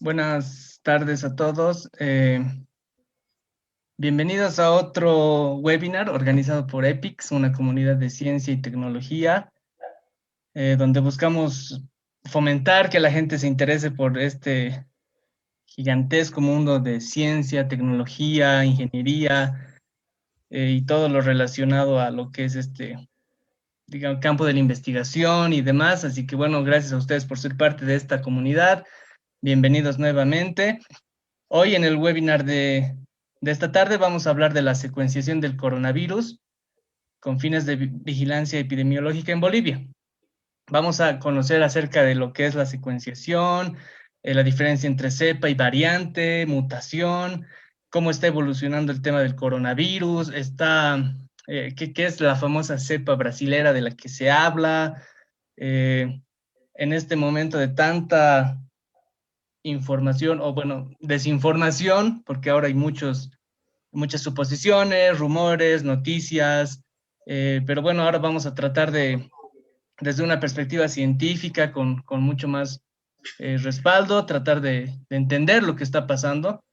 Buenas tardes a todos. Bienvenidos a otro webinar organizado por EPIX, una comunidad de ciencia y tecnología, donde buscamos fomentar que la gente se interese por este gigantesco mundo de ciencia, tecnología, ingeniería y todo lo relacionado a lo que es digamos, campo de la investigación y demás. Así que bueno, gracias a ustedes por ser parte de esta comunidad. Bienvenidos nuevamente. Hoy en el webinar de esta tarde vamos a hablar de la secuenciación del coronavirus con fines de vigilancia epidemiológica en Bolivia. Vamos a conocer acerca de lo que es la secuenciación, la diferencia entre cepa y variante, mutación, cómo está evolucionando el tema del coronavirus, qué es la famosa cepa brasilera de la que se habla, en este momento de tanta información o bueno, desinformación, porque ahora hay muchas suposiciones, rumores, noticias, pero bueno, ahora vamos a tratar desde una perspectiva científica, con mucho más respaldo, tratar de entender lo que está pasando.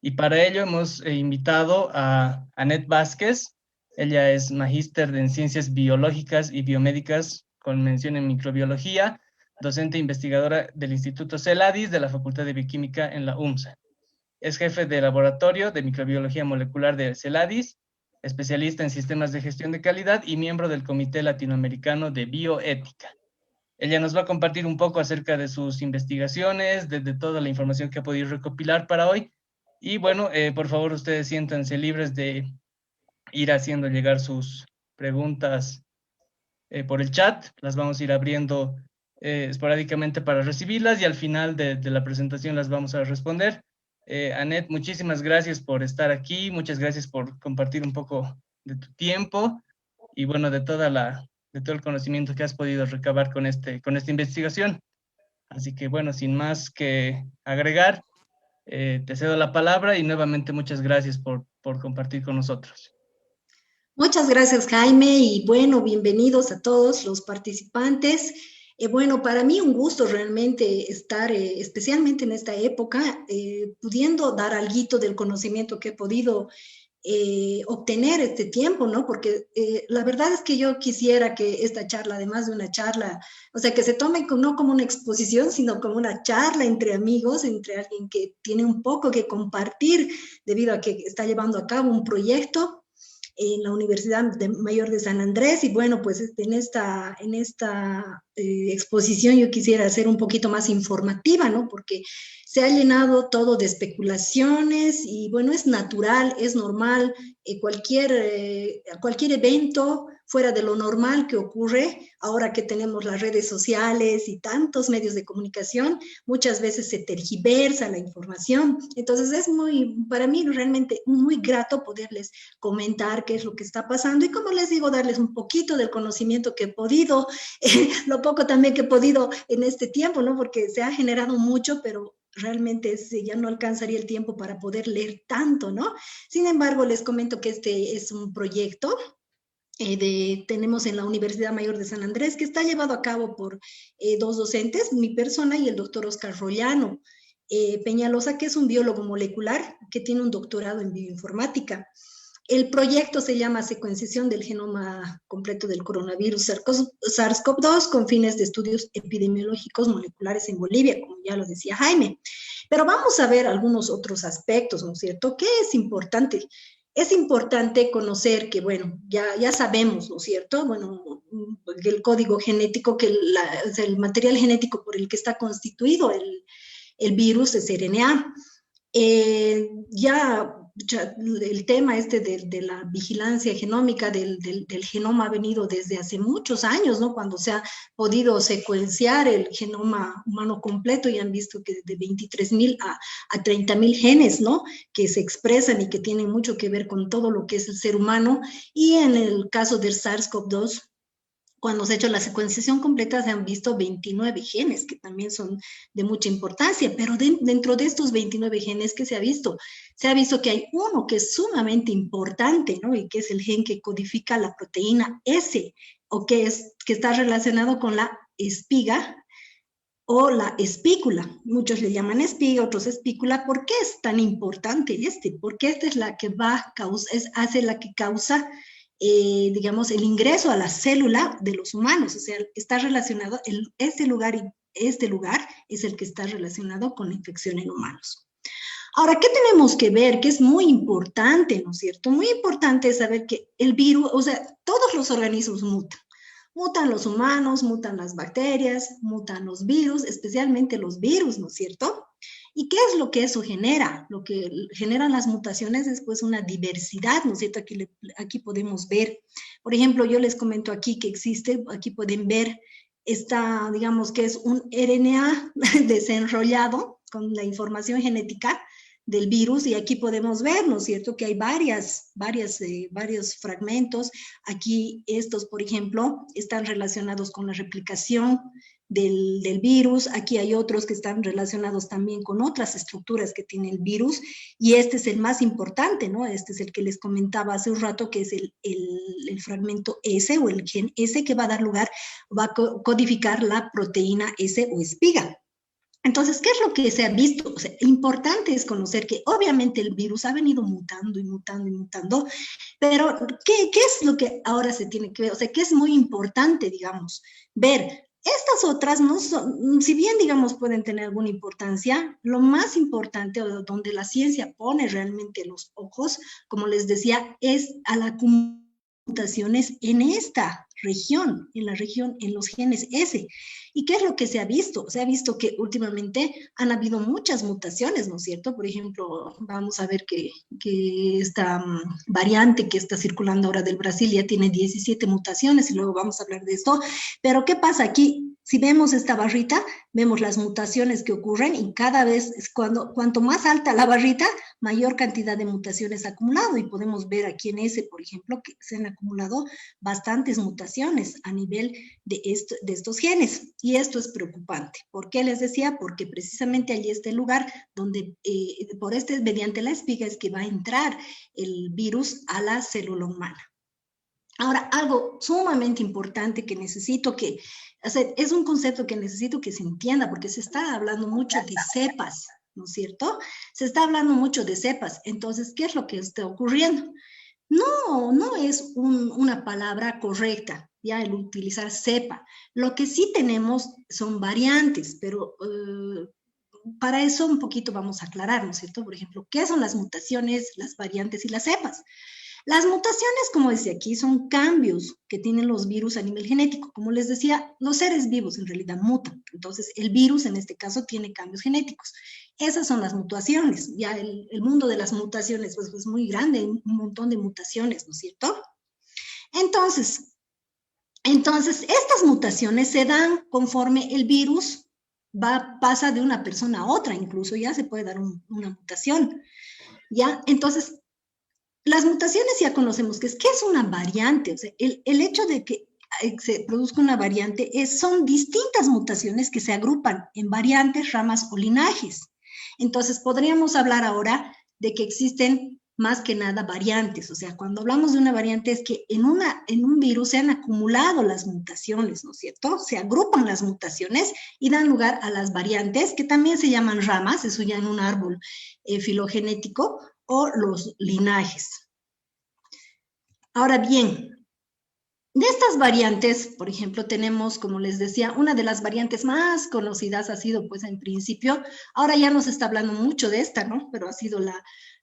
Y para ello hemos invitado a Anet Vázquez. Ella es magíster en ciencias biológicas y biomédicas con mención en microbiología, docente e investigadora del Instituto CELADIS de la Facultad de Bioquímica en la UMSA. Es jefe de laboratorio de microbiología molecular de CELADIS, especialista en sistemas de gestión de calidad y miembro del Comité Latinoamericano de Bioética. Ella nos va a compartir un poco acerca de sus investigaciones, de toda la información que ha podido recopilar para hoy. Y bueno, por favor, ustedes siéntanse libres de ir haciendo llegar sus preguntas por el chat. Las vamos a ir abriendo esporádicamente para recibirlas y al final de la presentación las vamos a responder. Anet, muchísimas gracias por estar aquí, muchas gracias por compartir un poco de tu tiempo y bueno, de todo el conocimiento que has podido recabar con esta investigación. Así que bueno, sin más que agregar, te cedo la palabra y nuevamente muchas gracias por compartir con nosotros. Muchas gracias, Jaime, y bueno, bienvenidos a todos los participantes. Bueno, para mí un gusto realmente estar, especialmente en esta época, pudiendo dar algo del conocimiento que he podido obtener este tiempo, ¿no? Porque la verdad es que yo quisiera que esta charla, además de una charla, o sea, que se tome no como una exposición, sino como una charla entre amigos, entre alguien que tiene un poco que compartir debido a que está llevando a cabo un proyecto en la Universidad Mayor de San Andrés y bueno, pues en esta exposición yo quisiera hacer un poquito más informativa, ¿no? Porque se ha llenado todo de especulaciones y bueno, es natural, es normal, cualquier evento fuera de lo normal que ocurre, ahora que tenemos las redes sociales y tantos medios de comunicación, muchas veces se tergiversa la información. Entonces es para mí realmente muy grato poderles comentar qué es lo que está pasando y como les digo, darles un poquito del conocimiento que he podido, lo poco también que he podido en este tiempo, ¿no? Porque se ha generado mucho, pero realmente ya no alcanzaría el tiempo para poder leer tanto, ¿no? Sin embargo, les comento que este es un proyecto tenemos en la Universidad Mayor de San Andrés, que está llevado a cabo por dos docentes, mi persona y el doctor Oscar Rollano Peñalosa, que es un biólogo molecular que tiene un doctorado en bioinformática. El proyecto se llama Secuenciación del genoma completo del coronavirus SARS-CoV-2 con fines de estudios epidemiológicos moleculares en Bolivia, como ya lo decía Jaime. Pero vamos a ver algunos otros aspectos, ¿no es cierto? ¿Qué es importante? Es importante conocer que, bueno, ya sabemos, ¿no es cierto? Bueno, el código genético, o sea, el material genético por el que está constituido el virus es RNA. Ya el tema de la vigilancia genómica del genoma ha venido desde hace muchos años, ¿no? Cuando se ha podido secuenciar el genoma humano completo y han visto que de 23.000 a 30.000 genes, ¿no? Que se expresan y que tienen mucho que ver con todo lo que es el ser humano. Y en el caso del SARS-CoV-2, cuando se ha hecho la secuenciación completa se han visto 29 genes, que también son de mucha importancia, pero dentro de estos 29 genes que se ha visto que hay uno que es sumamente importante, ¿no? Y que es el gen que codifica la proteína S, o que está relacionado con la espiga, o la espícula. Muchos le llaman espiga, otros espícula. ¿Por qué es tan importante este? Porque esta es la que hace la que causa, digamos, el ingreso a la célula de los humanos. O sea, está relacionado, este lugar es el que está relacionado con la infección en humanos. Ahora, ¿qué tenemos que ver? Que es muy importante, ¿no es cierto? Muy importante es saber que el virus, o sea, todos los organismos mutan. Mutan los humanos, mutan las bacterias, mutan los virus, especialmente los virus, ¿no es cierto? ¿Y qué es lo que eso genera? Lo que generan las mutaciones es pues una diversidad, ¿no es cierto? Aquí podemos ver, por ejemplo, yo les comento aquí que existe, aquí pueden ver esta, digamos que es un RNA desenrollado con la información genética del virus, y aquí podemos ver, ¿no es cierto?, que hay varios fragmentos. Aquí estos, por ejemplo, están relacionados con la replicación del virus. Aquí hay otros que están relacionados también con otras estructuras que tiene el virus, y este es el más importante, ¿no? Este es el que les comentaba hace un rato, que es el fragmento S o el gen S, que va a dar lugar, va a codificar la proteína S o espiga. Entonces, ¿qué es lo que se ha visto? O sea, importante es conocer que obviamente el virus ha venido mutando y mutando y mutando, pero ¿qué es lo que ahora se tiene que ver? O sea, que es muy importante, digamos, ver. Estas otras no son, si bien, digamos, pueden tener alguna importancia, lo más importante, o donde la ciencia pone realmente los ojos, como les decía, es a la mutaciones en esta región, en los genes S. ¿Y qué es lo que se ha visto? Se ha visto que últimamente han habido muchas mutaciones, ¿no es cierto? Por ejemplo, vamos a ver que esta variante que está circulando ahora del Brasil ya tiene 17 mutaciones, y luego vamos a hablar de esto. Pero ¿qué pasa aquí? Si vemos esta barrita, vemos las mutaciones que ocurren, y cada vez, cuanto más alta la barrita, mayor cantidad de mutaciones acumulado, y podemos ver aquí en ese, por ejemplo, que se han acumulado bastantes mutaciones a nivel de estos genes, y esto es preocupante. ¿Por qué les decía? Porque precisamente allí está el lugar donde, mediante la espiga, es que va a entrar el virus a la célula humana. Ahora, algo sumamente importante que necesito que, o sea, es un concepto que necesito que se entienda, porque se está hablando mucho de cepas, ¿no es cierto? Se está hablando mucho de cepas. Entonces, ¿qué es lo que está ocurriendo? No es una palabra correcta, ya, el utilizar cepa. Lo que sí tenemos son variantes, pero para eso un poquito vamos a aclarar, ¿no es cierto? Por ejemplo, ¿qué son las mutaciones, las variantes y las cepas? Las mutaciones, como decía aquí, son cambios que tienen los virus a nivel genético. Como les decía, los seres vivos en realidad mutan. Entonces, el virus en este caso tiene cambios genéticos. Esas son las mutaciones. Ya el mundo de las mutaciones pues, es muy grande, un montón de mutaciones, ¿no es cierto? Entonces, estas mutaciones se dan conforme el virus pasa de una persona a otra, incluso ya se puede dar una mutación. ¿Ya? Entonces, las mutaciones ya conocemos ¿qué es una variante? O sea, el hecho de que se produzca una variante son distintas mutaciones que se agrupan en variantes, ramas o linajes. Entonces, podríamos hablar ahora de que existen más que nada variantes. O sea, cuando hablamos de una variante es que en un virus se han acumulado las mutaciones, ¿no es cierto? Se agrupan las mutaciones y dan lugar a las variantes, que también se llaman ramas, eso ya en un árbol filogenético, o los linajes. Ahora bien, de estas variantes, por ejemplo, tenemos, como les decía, una de las variantes más conocidas ha sido, pues, en principio, ahora ya no se está hablando mucho de esta, ¿no? Pero ha sido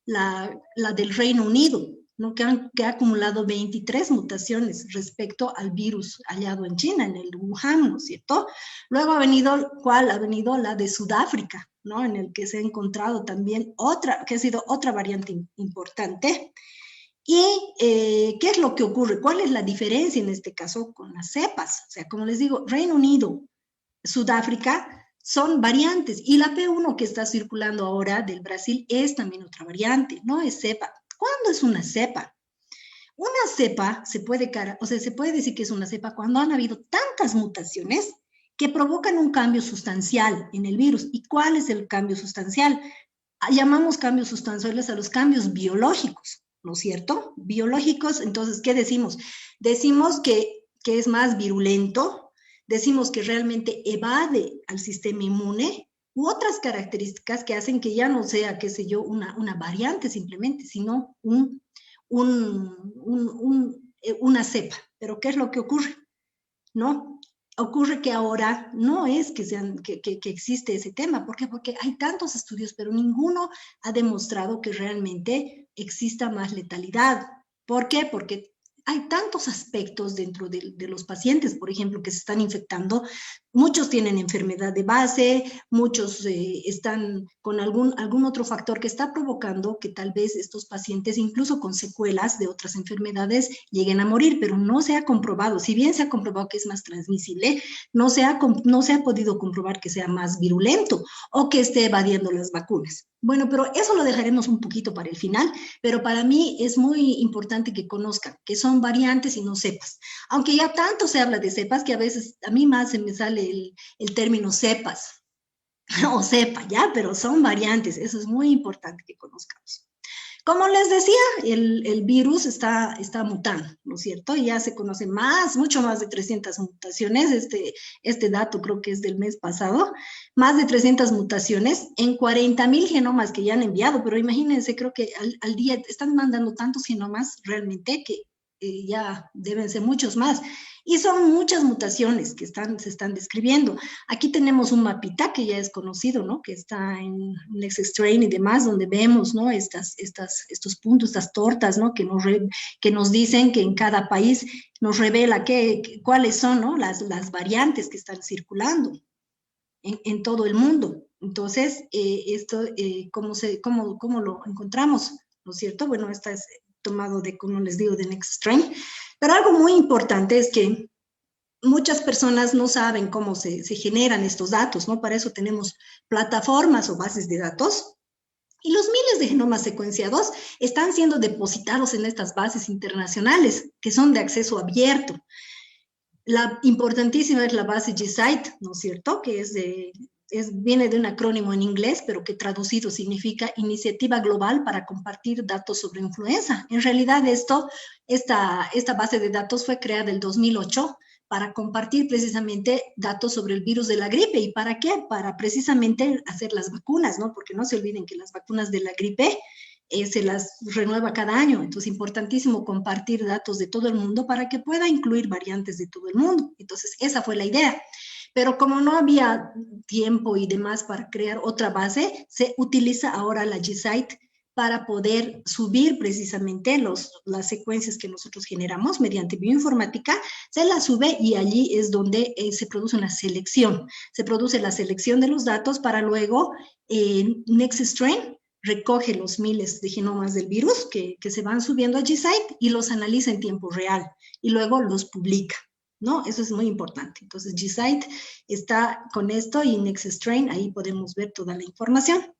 la del Reino Unido, ¿no? Que ha acumulado 23 mutaciones respecto al virus hallado en China, en el Wuhan, ¿no es cierto? Luego ha venido la de Sudáfrica, ¿no? En el que se ha encontrado también que ha sido otra variante importante. ¿Y qué es lo que ocurre? ¿Cuál es la diferencia en este caso con las cepas? O sea, como les digo, Reino Unido, Sudáfrica son variantes, y la P1 que está circulando ahora del Brasil es también otra variante, no es cepa. ¿Cuándo es una cepa? Una cepa se puede decir que es una cepa cuando han habido tantas mutaciones que provocan un cambio sustancial en el virus. ¿Y cuál es el cambio sustancial? Llamamos cambios sustanciales a los cambios biológicos, ¿no es cierto? Biológicos, entonces, ¿qué decimos? Decimos que es más virulento, decimos que realmente evade al sistema inmune, u otras características que hacen que ya no sea, qué sé yo, una variante simplemente, sino una cepa. Pero ¿qué es lo que ocurre? ¿No? Ocurre que ahora no es que existe ese tema. ¿Por qué? Porque hay tantos estudios, pero ninguno ha demostrado que realmente exista más letalidad. ¿Por qué? Porque hay tantos aspectos dentro de los pacientes, por ejemplo, que se están infectando. Muchos tienen enfermedad de base, muchos están con algún otro factor que está provocando que tal vez estos pacientes, incluso con secuelas de otras enfermedades, lleguen a morir, pero no se ha comprobado. Si bien se ha comprobado que es más transmisible, no se ha podido comprobar que sea más virulento o que esté evadiendo las vacunas. Bueno, pero eso lo dejaremos un poquito para el final, pero para mí es muy importante que conozcan que son variantes y no cepas. Aunque ya tanto se habla de cepas que a veces a mí más se me sale el término cepas o cepa, ¿ya? Pero son variantes, eso es muy importante que conozcamos. Como les decía, el virus está mutando, ¿no es cierto? Ya se conoce mucho más de 300 mutaciones. Este dato creo que es del mes pasado. Más de 300 mutaciones en 40.000 genomas que ya han enviado. Pero imagínense, creo que al día están mandando tantos genomas realmente que ya deben ser muchos más. Y son muchas mutaciones que se están describiendo. Aquí tenemos un mapita que ya es conocido, ¿no? Que está en NextStrain y demás, donde vemos, ¿no? Estos puntos, estas tortas, ¿no? Que nos dicen que en cada país nos revela cuáles son, ¿no? Las variantes que están circulando en todo el mundo. Entonces, ¿cómo lo encontramos? ¿No es cierto? Bueno, esta es tomado de, como les digo, de NextStrain. Pero algo muy importante es que muchas personas no saben cómo se generan estos datos, ¿no? Para eso tenemos plataformas o bases de datos. Y los miles de genomas secuenciados están siendo depositados en estas bases internacionales, que son de acceso abierto. La importantísima es la base GSITE, ¿no es cierto? Que viene de un acrónimo en inglés, pero que traducido significa Iniciativa Global para Compartir Datos sobre Influenza. En realidad esta base de datos fue creada en el 2008 para compartir precisamente datos sobre el virus de la gripe. ¿Y para qué? Para precisamente hacer las vacunas, ¿no? Porque no se olviden que las vacunas de la gripe se las renueva cada año. Entonces, importantísimo compartir datos de todo el mundo para que pueda incluir variantes de todo el mundo. Entonces, esa fue la idea. Pero como no había tiempo y demás para crear otra base, se utiliza ahora la GSITE para poder subir precisamente las secuencias que nosotros generamos mediante bioinformática, se las sube y allí es donde se produce una selección. Se produce la selección de los datos para luego NextStrain recoge los miles de genomas del virus que se van subiendo a GSITE y los analiza en tiempo real y luego los publica, ¿no? Eso es muy importante. Entonces, GSITE está con esto y NextStrain, ahí podemos ver toda la información.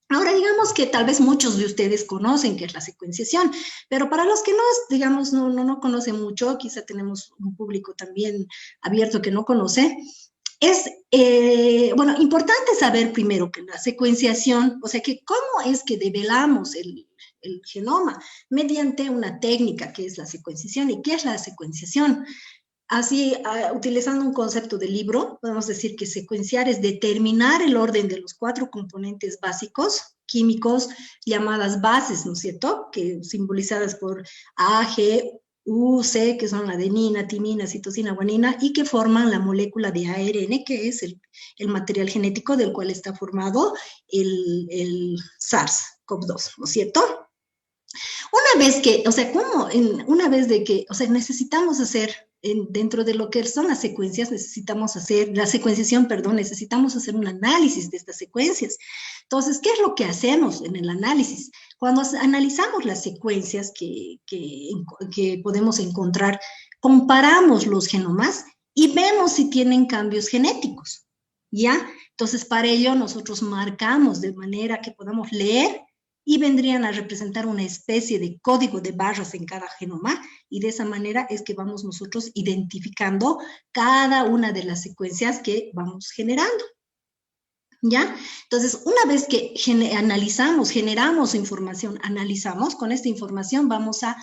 Ahora, digamos que tal vez muchos de ustedes conocen qué es la secuenciación, pero para los que no, digamos, no conocen mucho, quizá tenemos un público también abierto que no conoce. Es, importante saber primero que la secuenciación, o sea, que cómo es que develamos el genoma mediante una técnica que es la secuenciación. ¿Y qué es la secuenciación? Así, utilizando un concepto de libro, podemos decir que secuenciar es determinar el orden de los 4 componentes básicos químicos llamadas bases, ¿no es cierto? Que simbolizadas por A, G, U, C, que son la adenina, timina, citosina, guanina, y que forman la molécula de ARN, que es el material genético del cual está formado el SARS-CoV-2, ¿no es cierto? Una vez que, o sea, necesitamos hacer, dentro de lo que son las secuencias, necesitamos hacer un análisis de estas secuencias. Entonces, ¿qué es lo que hacemos en el análisis? Cuando analizamos las secuencias que podemos encontrar, comparamos los genomas y vemos si tienen cambios genéticos, ¿ya? Entonces, para ello nosotros marcamos de manera que podamos leer y vendrían a representar una especie de código de barras en cada genoma, y de esa manera es que vamos nosotros identificando cada una de las secuencias que vamos generando, ¿ya? Entonces, una vez que generamos información, analizamos, con esta información vamos a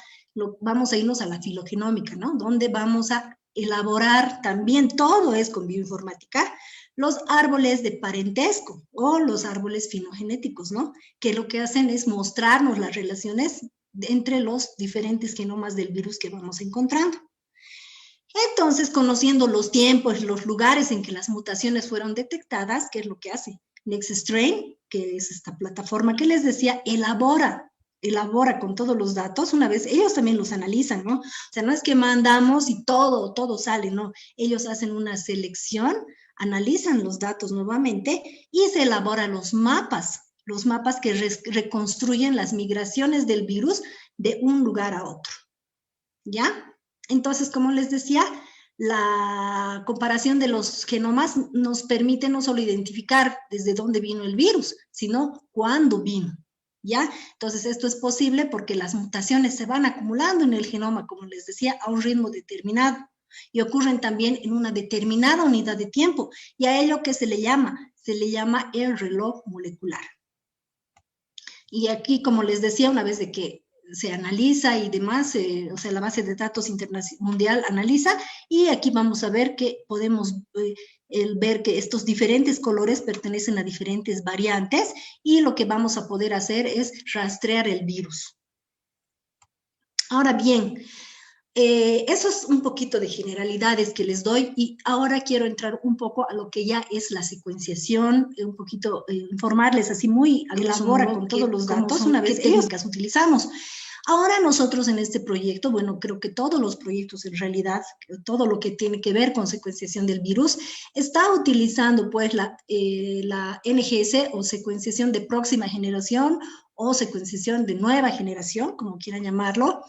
irnos a la filogenómica, ¿no? Donde vamos a elaborar también, todo es con bioinformática, los árboles de parentesco o los árboles finogenéticos, ¿no? Que lo que hacen es mostrarnos las relaciones entre los diferentes genomas del virus que vamos encontrando. Entonces, conociendo los tiempos, los lugares en que las mutaciones fueron detectadas, ¿qué es lo que hace? NextStrain, que es esta plataforma que les decía, elabora con todos los datos, una vez, ellos también los analizan, ¿no? O sea, no es que mandamos y todo sale, no. Ellos hacen una selección, analizan los datos nuevamente y se elaboran los mapas que reconstruyen las migraciones del virus de un lugar a otro, ¿ya? Entonces, como les decía, la comparación de los genomas nos permite no solo identificar desde dónde vino el virus, sino cuándo vino, ¿ya? Entonces, esto es posible porque las mutaciones se van acumulando en el genoma, como les decía, a un ritmo determinado y ocurren también en una determinada unidad de tiempo, y a ello que se le llama el reloj molecular. Y aquí, como les decía, una vez de que se analiza y demás, o sea, la base de datos mundial analiza, y aquí vamos a ver que podemos ver que estos diferentes colores pertenecen a diferentes variantes, y lo que vamos a poder hacer es rastrear el virus. Ahora bien, eso es un poquito de generalidades que les doy, y ahora quiero entrar un poco a lo que ya es la secuenciación, un poquito informarles así muy elabora con todos los datos, una vez que técnicas utilizamos. Ahora nosotros en este proyecto, bueno, creo que todos los proyectos en realidad, todo lo que tiene que ver con secuenciación del virus, está utilizando pues la NGS o secuenciación de próxima generación o secuenciación de nueva generación, como quieran llamarlo,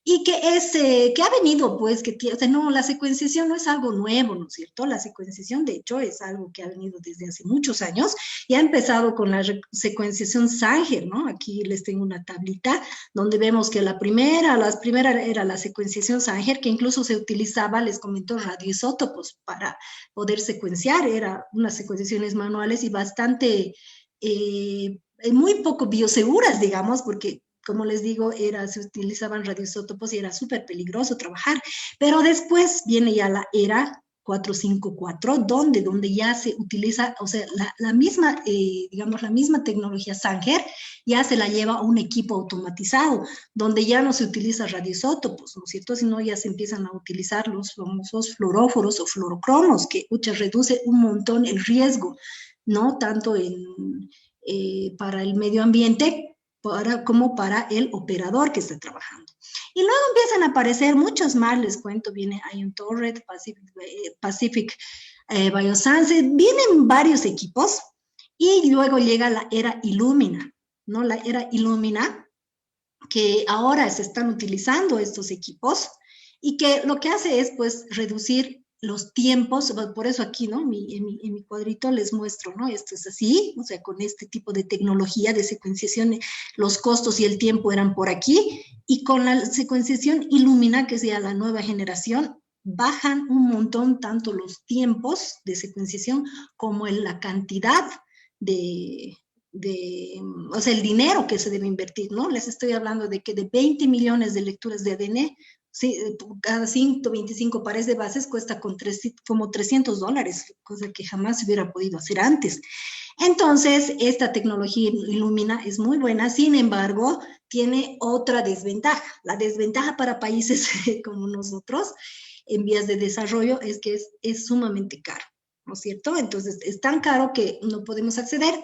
y que ha venido, pues, o sea, no, la secuenciación no es algo nuevo, ¿no es cierto? La secuenciación, de hecho, es algo que ha venido desde hace muchos años, y ha empezado con la secuenciación Sanger, ¿no? Aquí les tengo una tablita donde vemos que la primera era la secuenciación Sanger, que incluso se utilizaba, les comento, radioisótopos para poder secuenciar, eran unas secuenciaciones manuales y bastante, muy poco bioseguras, digamos, porque como les digo, se utilizaban radioisótopos y era súper peligroso trabajar. Pero después viene ya la era 454, donde ya se utiliza, o sea, la misma, digamos, la misma tecnología Sanger ya se la lleva a un equipo automatizado, donde ya no se utiliza radioisótopos, ¿no es cierto? Sino ya se empiezan a utilizar los famosos fluoróforos o fluorocromos, que reduce un montón el riesgo, ¿no? Tanto para el medio ambiente como para el operador que está trabajando. Y luego empiezan a aparecer muchos más, les cuento, viene Ion Torret, Pacific Biosciences, vienen varios equipos, y luego llega la era Illumina, ¿no? La era Illumina, que ahora se están utilizando estos equipos, y que lo que hace es, pues, reducir los tiempos, por eso aquí, ¿no? En mi cuadrito les muestro, ¿no? Esto es así, o sea, con este tipo de tecnología de secuenciación, los costos y el tiempo eran por aquí, y con la secuenciación Illumina, que sea la nueva generación, bajan un montón tanto los tiempos de secuenciación como la cantidad o sea, el dinero que se debe invertir, ¿no? Les estoy hablando de que de 20 millones de lecturas de ADN, sí, cada 125 pares de bases cuesta como $300, cosa que jamás se hubiera podido hacer antes. Entonces, esta tecnología Illumina es muy buena, sin embargo, tiene otra desventaja. La desventaja para países como nosotros, en vías de desarrollo, es que es sumamente caro, ¿no es cierto? Entonces, es tan caro que no podemos acceder.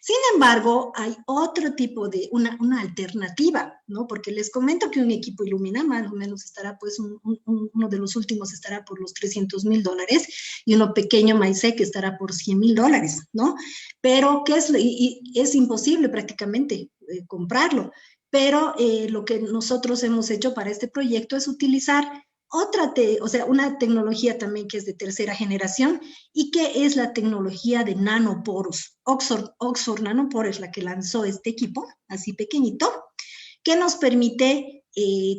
Sin embargo, hay otro tipo de, una alternativa, ¿no? Porque les comento que un equipo Illumina más o menos estará, pues, uno de los últimos estará por los $300,000, y uno pequeño MySeq que estará por $100,000, ¿no? Pero es imposible prácticamente comprarlo. Pero lo que nosotros hemos hecho para este proyecto es utilizar una tecnología también que es de tercera generación, y que es la tecnología de nanoporos. Oxford Nanopore es la que lanzó este equipo, así pequeñito, que nos permite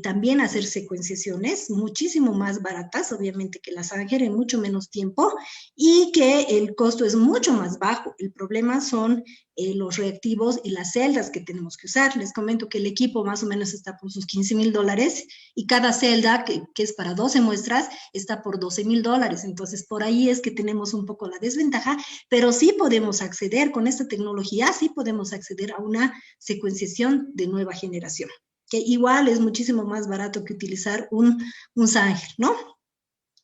también hacer secuenciaciones muchísimo más baratas, obviamente que la Sanger, en mucho menos tiempo, y que el costo es mucho más bajo. El problema son los reactivos y las celdas que tenemos que usar. Les comento que el equipo más o menos está por sus $15,000 y cada celda, que es para 12 muestras, está por $12,000. Entonces, por ahí es que tenemos un poco la desventaja, pero sí podemos acceder con esta tecnología, sí podemos acceder a una secuenciación de nueva generación, que igual es muchísimo más barato que utilizar un Sanger, ¿no?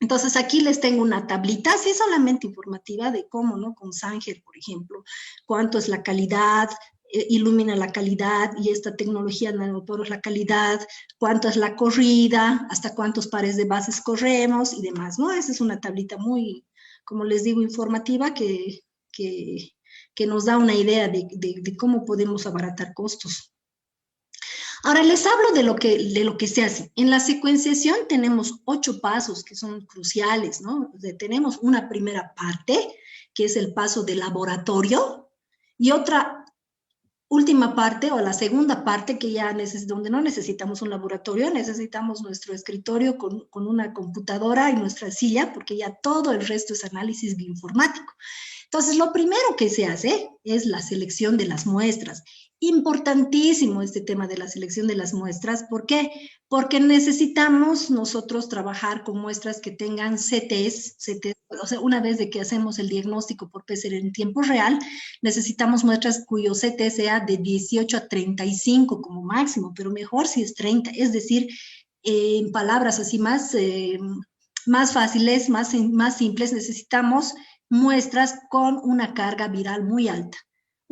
Entonces aquí les tengo una tablita, así solamente informativa de cómo, ¿no? Con Sanger, por ejemplo, cuánto es la calidad, ilumina la calidad, y esta tecnología nanoporos la calidad, cuánto es la corrida, hasta cuántos pares de bases corremos y demás, ¿no? Esa es una tablita muy, como les digo, informativa que, que nos da una idea de cómo podemos abaratar costos. Ahora les hablo de lo que se hace. En la secuenciación tenemos 8 pasos que son cruciales, ¿no? O sea, tenemos una primera parte, que es el paso de laboratorio, y otra última parte, o la segunda parte, que ya donde no necesitamos un laboratorio, necesitamos nuestro escritorio con una computadora y nuestra silla, porque ya todo el resto es análisis bioinformático. Entonces, lo primero que se hace es la selección de las muestras. Importantísimo este tema de la selección de las muestras. ¿Por qué? Porque necesitamos nosotros trabajar con muestras que tengan CTs, o sea, una vez de que hacemos el diagnóstico por PCR en tiempo real, necesitamos muestras cuyo CT sea de 18 a 35 como máximo, pero mejor si es 30, es decir, en palabras así más fáciles, más simples, necesitamos muestras con una carga viral muy alta.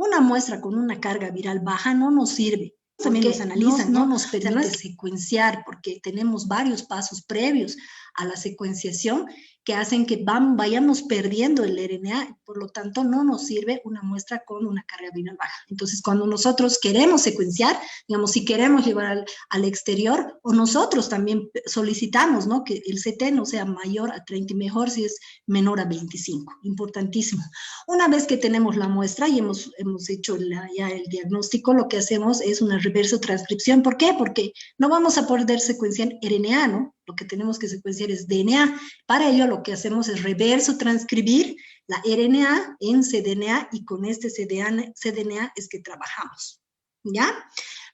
Una muestra con una carga viral baja no nos sirve. También nos analizan, no nos permite secuenciar, porque tenemos varios pasos previos a la secuenciación que hacen que vayamos perdiendo el RNA, por lo tanto no nos sirve una muestra con una carga viral baja. Entonces, cuando nosotros queremos secuenciar, digamos, si queremos llevar al exterior, o nosotros también solicitamos, ¿no?, que el CT no sea mayor a 30 y mejor si es menor a 25, importantísimo. Una vez que tenemos la muestra y hemos hecho ya el diagnóstico, lo que hacemos es una reverso transcripción. ¿Por qué? Porque no vamos a poder secuenciar RNA, ¿no? Lo que tenemos que secuenciar es DNA. Para ello lo que hacemos es reverso transcribir la RNA en cDNA, y con este cDNA es que trabajamos, ¿ya?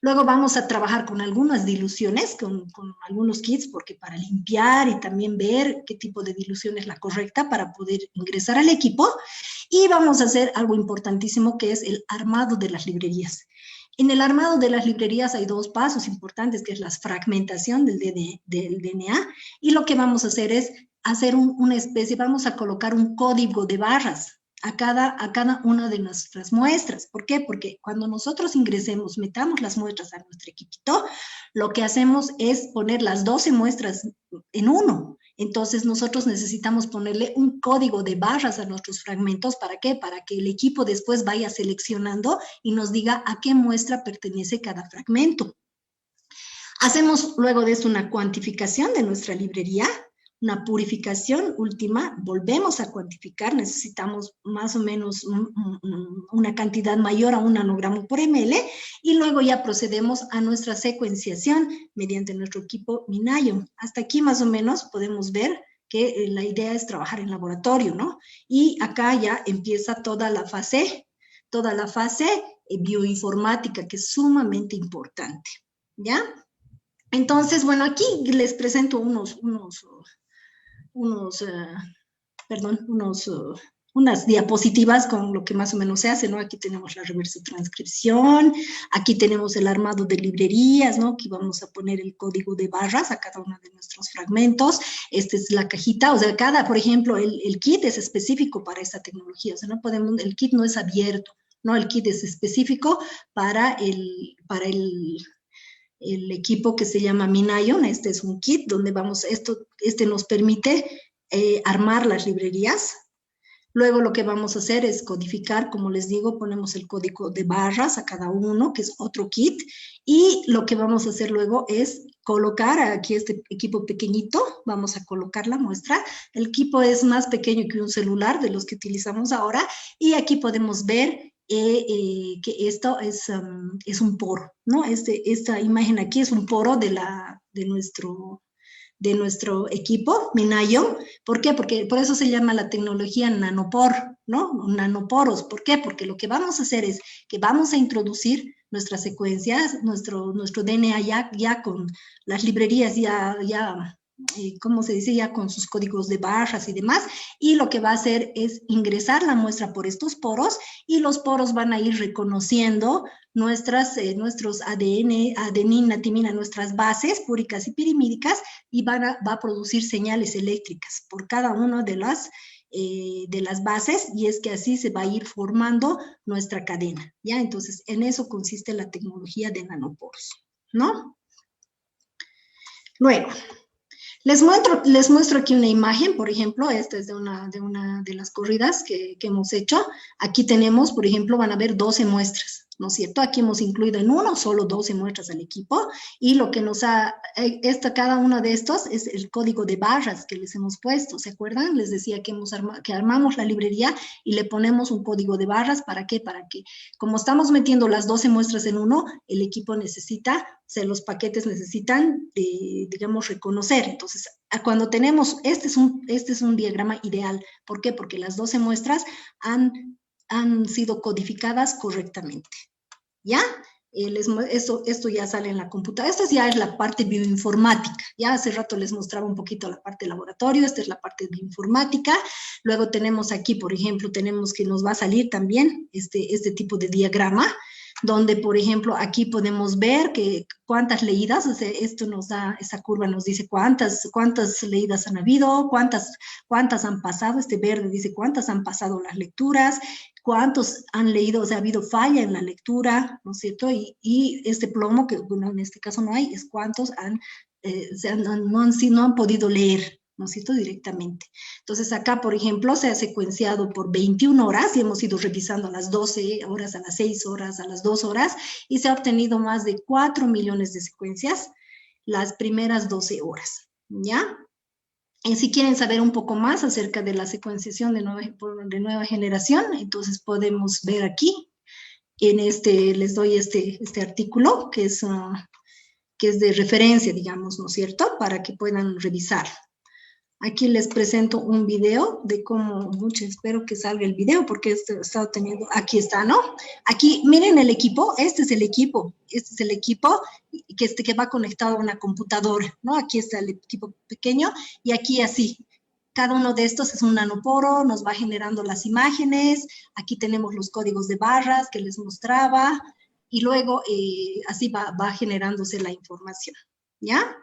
Luego vamos a trabajar con algunas diluciones, con algunos kits, porque para limpiar y también ver qué tipo de dilución es la correcta para poder ingresar al equipo. Y vamos a hacer algo importantísimo, que es el armado de las librerías. En el armado de las librerías hay 2 pasos importantes, que es la fragmentación del DNA, y lo que vamos a hacer es hacer una especie, vamos a colocar un código de barras a cada una de nuestras muestras. ¿Por qué? Porque cuando nosotros metamos las muestras a nuestro equipito, lo que hacemos es poner las 12 muestras en uno. Entonces nosotros necesitamos ponerle un código de barras a nuestros fragmentos. ¿Para qué? Para que el equipo después vaya seleccionando y nos diga a qué muestra pertenece cada fragmento. Hacemos luego de esto una cuantificación de nuestra librería, una purificación última, volvemos a cuantificar, necesitamos más o menos una cantidad mayor a 1 nanogramo por ml, y luego ya procedemos a nuestra secuenciación mediante nuestro equipo Minayo. Hasta aquí más o menos podemos ver que la idea es trabajar en laboratorio, ¿no? Y acá ya empieza toda la fase bioinformática, que es sumamente importante, ¿ya? Entonces, bueno, aquí les presento unas diapositivas con lo que más o menos se hace, ¿no? Aquí tenemos la reverso transcripción, aquí tenemos el armado de librerías, ¿no? Aquí vamos a poner el código de barras a cada uno de nuestros fragmentos. Esta es la cajita, o sea, por ejemplo, el kit es específico para esta tecnología, o sea, el kit no es abierto, ¿no? El kit es específico para el equipo que se llama Minayon. Este es un kit donde este nos permite armar las librerías. Luego lo que vamos a hacer es codificar, como les digo, ponemos el código de barras a cada uno, que es otro kit, y lo que vamos a hacer luego es colocar aquí este equipo pequeñito, vamos a colocar la muestra. El equipo es más pequeño que un celular de los que utilizamos ahora, y aquí podemos ver que esto es un poro, ¿no? Esta imagen aquí es un poro de nuestro equipo, Minayo. ¿Por qué? Porque por eso se llama la tecnología nanopor, ¿no? Nanoporos. ¿Por qué? Porque lo que vamos a hacer es que vamos a introducir nuestras secuencias, nuestro DNA ya con las librerías ya ¿cómo se dice? Ya con sus códigos de barras y demás, y lo que va a hacer es ingresar la muestra por estos poros, y los poros van a ir reconociendo nuestros ADN, adenina, timina, nuestras bases púricas y pirimídicas, y va a producir señales eléctricas por cada una de las bases, y es que así se va a ir formando nuestra cadena, ¿ya? Entonces, en eso consiste la tecnología de nanoporos, ¿no? Luego, les muestro aquí una imagen, por ejemplo, esta es de una de las corridas que hemos hecho. Aquí tenemos, por ejemplo, van a ver 12 muestras, ¿no es cierto? Aquí hemos incluido en uno solo 12 muestras al equipo, y lo que cada uno de estos es el código de barras que les hemos puesto, ¿se acuerdan? Les decía que armamos la librería y le ponemos un código de barras, ¿para qué? Para que, como estamos metiendo las 12 muestras en uno, el equipo necesita, o sea, los paquetes necesitan, digamos, reconocer. Entonces, cuando tenemos, este es un diagrama ideal. ¿Por qué? Porque las 12 muestras han sido codificadas correctamente, ¿ya? Esto ya sale en la computadora. Esta ya es la parte bioinformática. Ya hace rato les mostraba un poquito la parte de laboratorio. Esta es la parte bioinformática. Luego tenemos aquí, por ejemplo, tenemos que nos va a salir también este tipo de diagrama, donde, por ejemplo, aquí podemos ver que cuántas leídas, o sea, esto nos da, esa curva nos dice cuántas leídas han habido, cuántas han pasado, este verde dice cuántas han pasado las lecturas, cuántos han leído, o sea, ha habido falla en la lectura, ¿no es cierto? Y este plomo, que bueno, en este caso no hay, es cuántos no han podido leer, ¿no es cierto?, directamente. Entonces acá, por ejemplo, se ha secuenciado por 21 horas y hemos ido revisando a las 12 horas, a las 6 horas, a las 2 horas, y se ha obtenido más de 4 millones de secuencias las primeras 12 horas, ¿ya? Y si quieren saber un poco más acerca de la secuenciación de nueva generación, entonces podemos ver aquí, les doy este artículo que es de referencia, digamos, ¿no es cierto?, para que puedan revisar. Aquí les presento un video de cómo, espero que salga el video porque he estado teniendo, aquí está, ¿no? Aquí, miren el equipo, este es el equipo que va conectado a una computadora, ¿no? Aquí está el equipo pequeño y aquí así. Cada uno de estos es un nanoporo, nos va generando las imágenes, aquí tenemos los códigos de barras que les mostraba y luego así va generándose la información, ¿ya?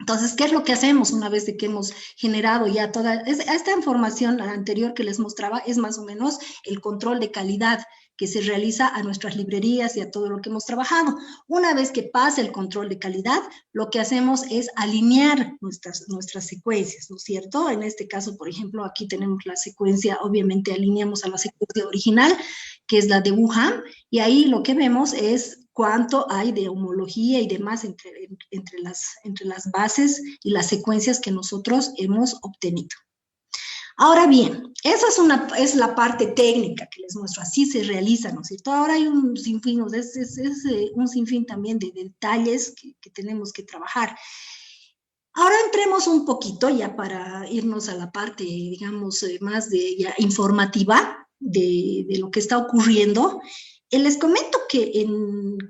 Entonces, ¿qué es lo que hacemos una vez de que hemos generado ya toda esta información anterior que les mostraba? Es más o menos el control de calidad que se realiza a nuestras librerías y a todo lo que hemos trabajado. Una vez que pasa el control de calidad, lo que hacemos es alinear nuestras secuencias, ¿no es cierto? En este caso, por ejemplo, aquí tenemos la secuencia, obviamente alineamos a la secuencia original, que es la de Wuhan, y ahí lo que vemos es cuánto hay de homología y demás entre las bases y las secuencias que nosotros hemos obtenido. Ahora bien, esa es la parte técnica que les muestro, así se realiza, ¿no es cierto? Ahora hay un sinfín, un sinfín también de detalles que tenemos que trabajar. Ahora entremos un poquito ya para irnos a la parte, digamos, más ya informativa de lo que está ocurriendo. Les comento que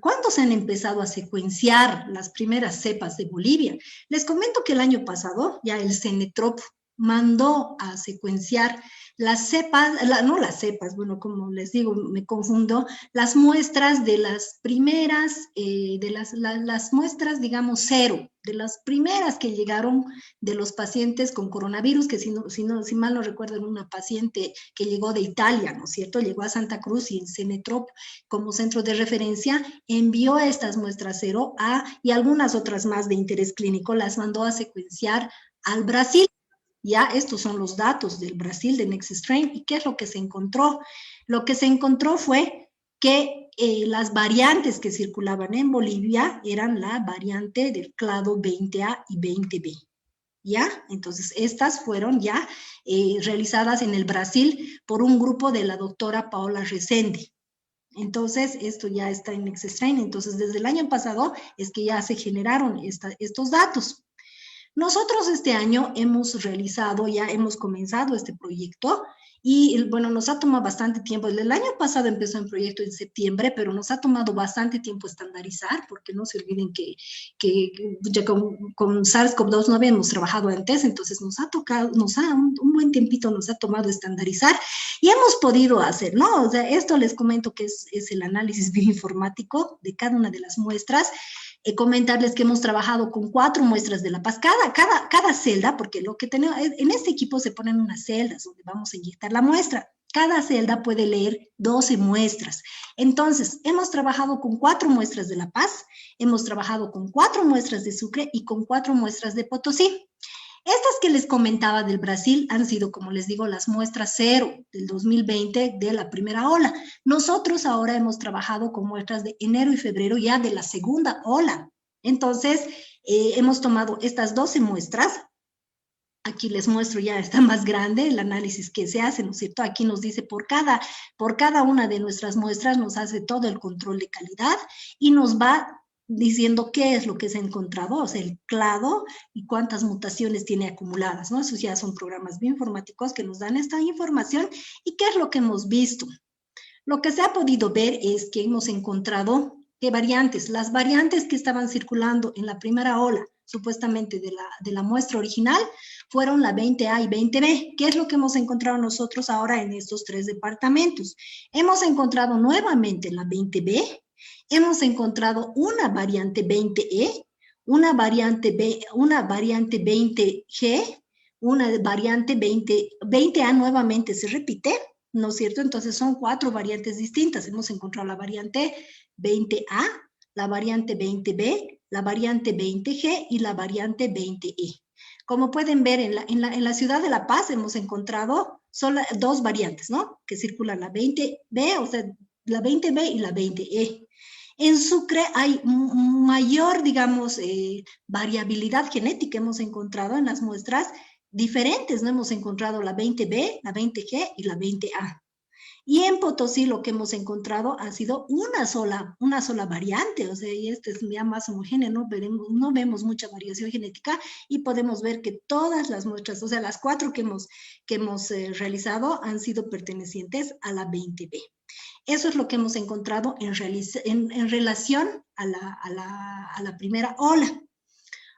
cuando se han empezado a secuenciar las primeras cepas de Bolivia, les comento que el año pasado ya el CENETROP mandó a secuenciar las cepas, no las cepas, bueno, como les digo, me confundo, las muestras de las primeras, las muestras, digamos, cero, de las primeras que llegaron de los pacientes con coronavirus, que si mal no recuerdo, era una paciente que llegó de Italia, ¿no es cierto? Llegó a Santa Cruz y en CENETROP, como centro de referencia, envió estas muestras cero y algunas otras más de interés clínico, las mandó a secuenciar al Brasil. Ya estos son los datos del Brasil, de NextStrain. ¿Y qué es lo que se encontró? Lo que se encontró fue que las variantes que circulaban en Bolivia eran la variante del clado 20A y 20B. ¿Ya? Entonces, estas fueron ya realizadas en el Brasil por un grupo de la doctora Paola Resende. Entonces, esto ya está en NextStrain. Entonces, desde el año pasado es que ya se generaron estos datos. Nosotros este año hemos comenzado este proyecto y bueno, nos ha tomado bastante tiempo. El año pasado empezó el proyecto en septiembre, pero nos ha tomado bastante tiempo estandarizar, porque no se olviden que ya con SARS-CoV-2 no habíamos trabajado antes, entonces un buen tiempito nos ha tomado estandarizar y hemos podido hacer, ¿no? O sea, esto les comento que es el análisis bioinformático de cada una de las muestras. Comentarles que hemos trabajado con 4 muestras de La Paz, cada celda, porque lo que tenemos, en este equipo se ponen unas celdas donde vamos a inyectar la muestra. Cada celda puede leer 12 muestras. Entonces, hemos trabajado con 4 muestras de La Paz, hemos trabajado con 4 muestras de Sucre y con 4 muestras de Potosí. Estas que les comentaba del Brasil han sido, como les digo, las muestras 0 del 2020 de la primera ola. Nosotros ahora hemos trabajado con muestras de enero y febrero ya de la segunda ola. Entonces, hemos tomado estas 12 muestras. Aquí les muestro, ya está más grande el análisis que se hace, ¿no es cierto? Aquí nos dice por cada una de nuestras muestras nos hace todo el control de calidad y nos va diciendo qué es lo que se ha encontrado, o sea, el clado y cuántas mutaciones tiene acumuladas, ¿no? Esos ya son programas bioinformáticos que nos dan esta información y qué es lo que hemos visto. Lo que se ha podido ver es que hemos encontrado que las variantes que estaban circulando en la primera ola, supuestamente de la muestra original, fueron la 20A y 20B. ¿Qué es lo que hemos encontrado nosotros ahora en estos 3 departamentos? Hemos encontrado nuevamente la 20B, hemos encontrado una variante 20E, una variante 20G, una variante 20A nuevamente se repite, ¿no es cierto? Entonces son 4 variantes distintas. Hemos encontrado la variante 20A, la variante 20B, la variante 20G y la variante 20E. Como pueden ver, en la ciudad de La Paz hemos encontrado solo 2 variantes, ¿no? Que circulan la 20B, o sea, la 20B y la 20E. En Sucre hay mayor, digamos, variabilidad genética. Hemos encontrado en las muestras diferentes, ¿no? Hemos encontrado la 20B, la 20G y la 20A. Y en Potosí lo que hemos encontrado ha sido una sola variante, o sea, y este es ya más homogéneo, no vemos mucha variación genética y podemos ver que todas las muestras, o sea, las 4 que hemos realizado han sido pertenecientes a la 20B. Eso es lo que hemos encontrado en relación a la primera ola.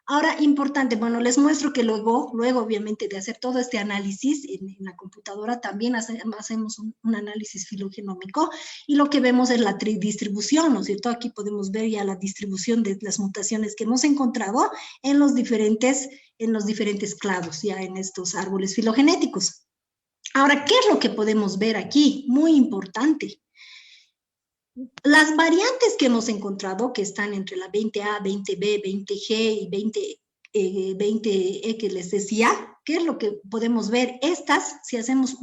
Ahora, importante, bueno, les muestro que luego obviamente de hacer todo este análisis en la computadora, también hacemos un análisis filogenómico y lo que vemos es la distribución, ¿no es cierto? Aquí podemos ver ya la distribución de las mutaciones que hemos encontrado en los diferentes clados, ya en estos árboles filogenéticos. Ahora, ¿qué es lo que podemos ver aquí? Muy importante. Las variantes que hemos encontrado, que están entre la 20A, 20B, 20G y 20E que les decía, ¿qué es lo que podemos ver? Estas, si hacemos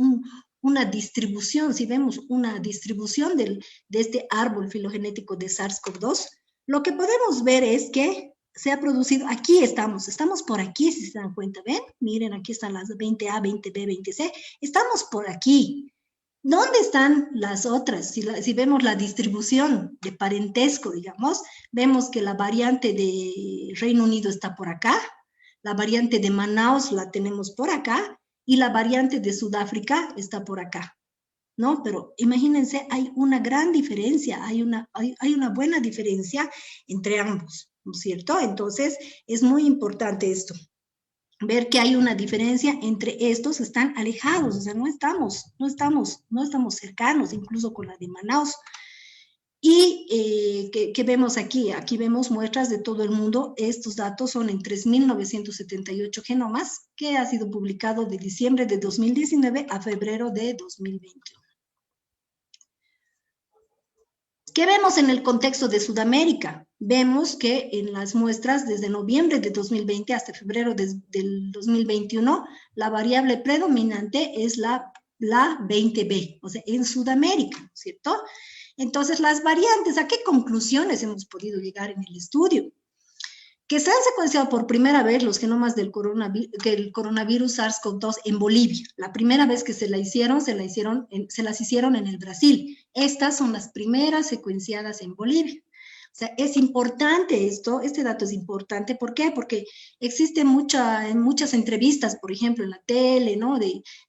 una distribución, si vemos una distribución de este árbol filogenético de SARS-CoV-2, lo que podemos ver es que se ha producido, aquí estamos por aquí, si se dan cuenta, ¿ven? Miren, aquí están las 20A, 20B, 20C, estamos por aquí. ¿Dónde están las otras? Si vemos la distribución de parentesco, digamos, vemos que la variante de Reino Unido está por acá, la variante de Manaus la tenemos por acá y la variante de Sudáfrica está por acá, ¿no? Pero imagínense, hay una gran diferencia, hay una buena diferencia entre ambos, ¿no es cierto? Entonces, es muy importante esto. Ver que hay una diferencia entre estos, están alejados, o sea, no estamos cercanos, incluso con la de Manaus. Y ¿qué vemos aquí? Aquí vemos muestras de todo el mundo. Estos datos son en 3.978 genomas, que ha sido publicado de diciembre de 2019 a febrero de 2021. ¿Qué vemos en el contexto de Sudamérica? Vemos que en las muestras desde noviembre de 2020 hasta febrero del 2021, la variable predominante es la 20B, o sea, en Sudamérica, ¿cierto? Entonces, las variantes, ¿a qué conclusiones hemos podido llegar en el estudio? que se han secuenciado por primera vez los genomas del coronavirus SARS-CoV-2 en Bolivia. La primera vez que se las hicieron en el Brasil. Estas son las primeras secuenciadas en Bolivia. O sea, es importante este dato es importante. ¿Por qué? Porque existe en muchas entrevistas, por ejemplo, en la tele, ¿no?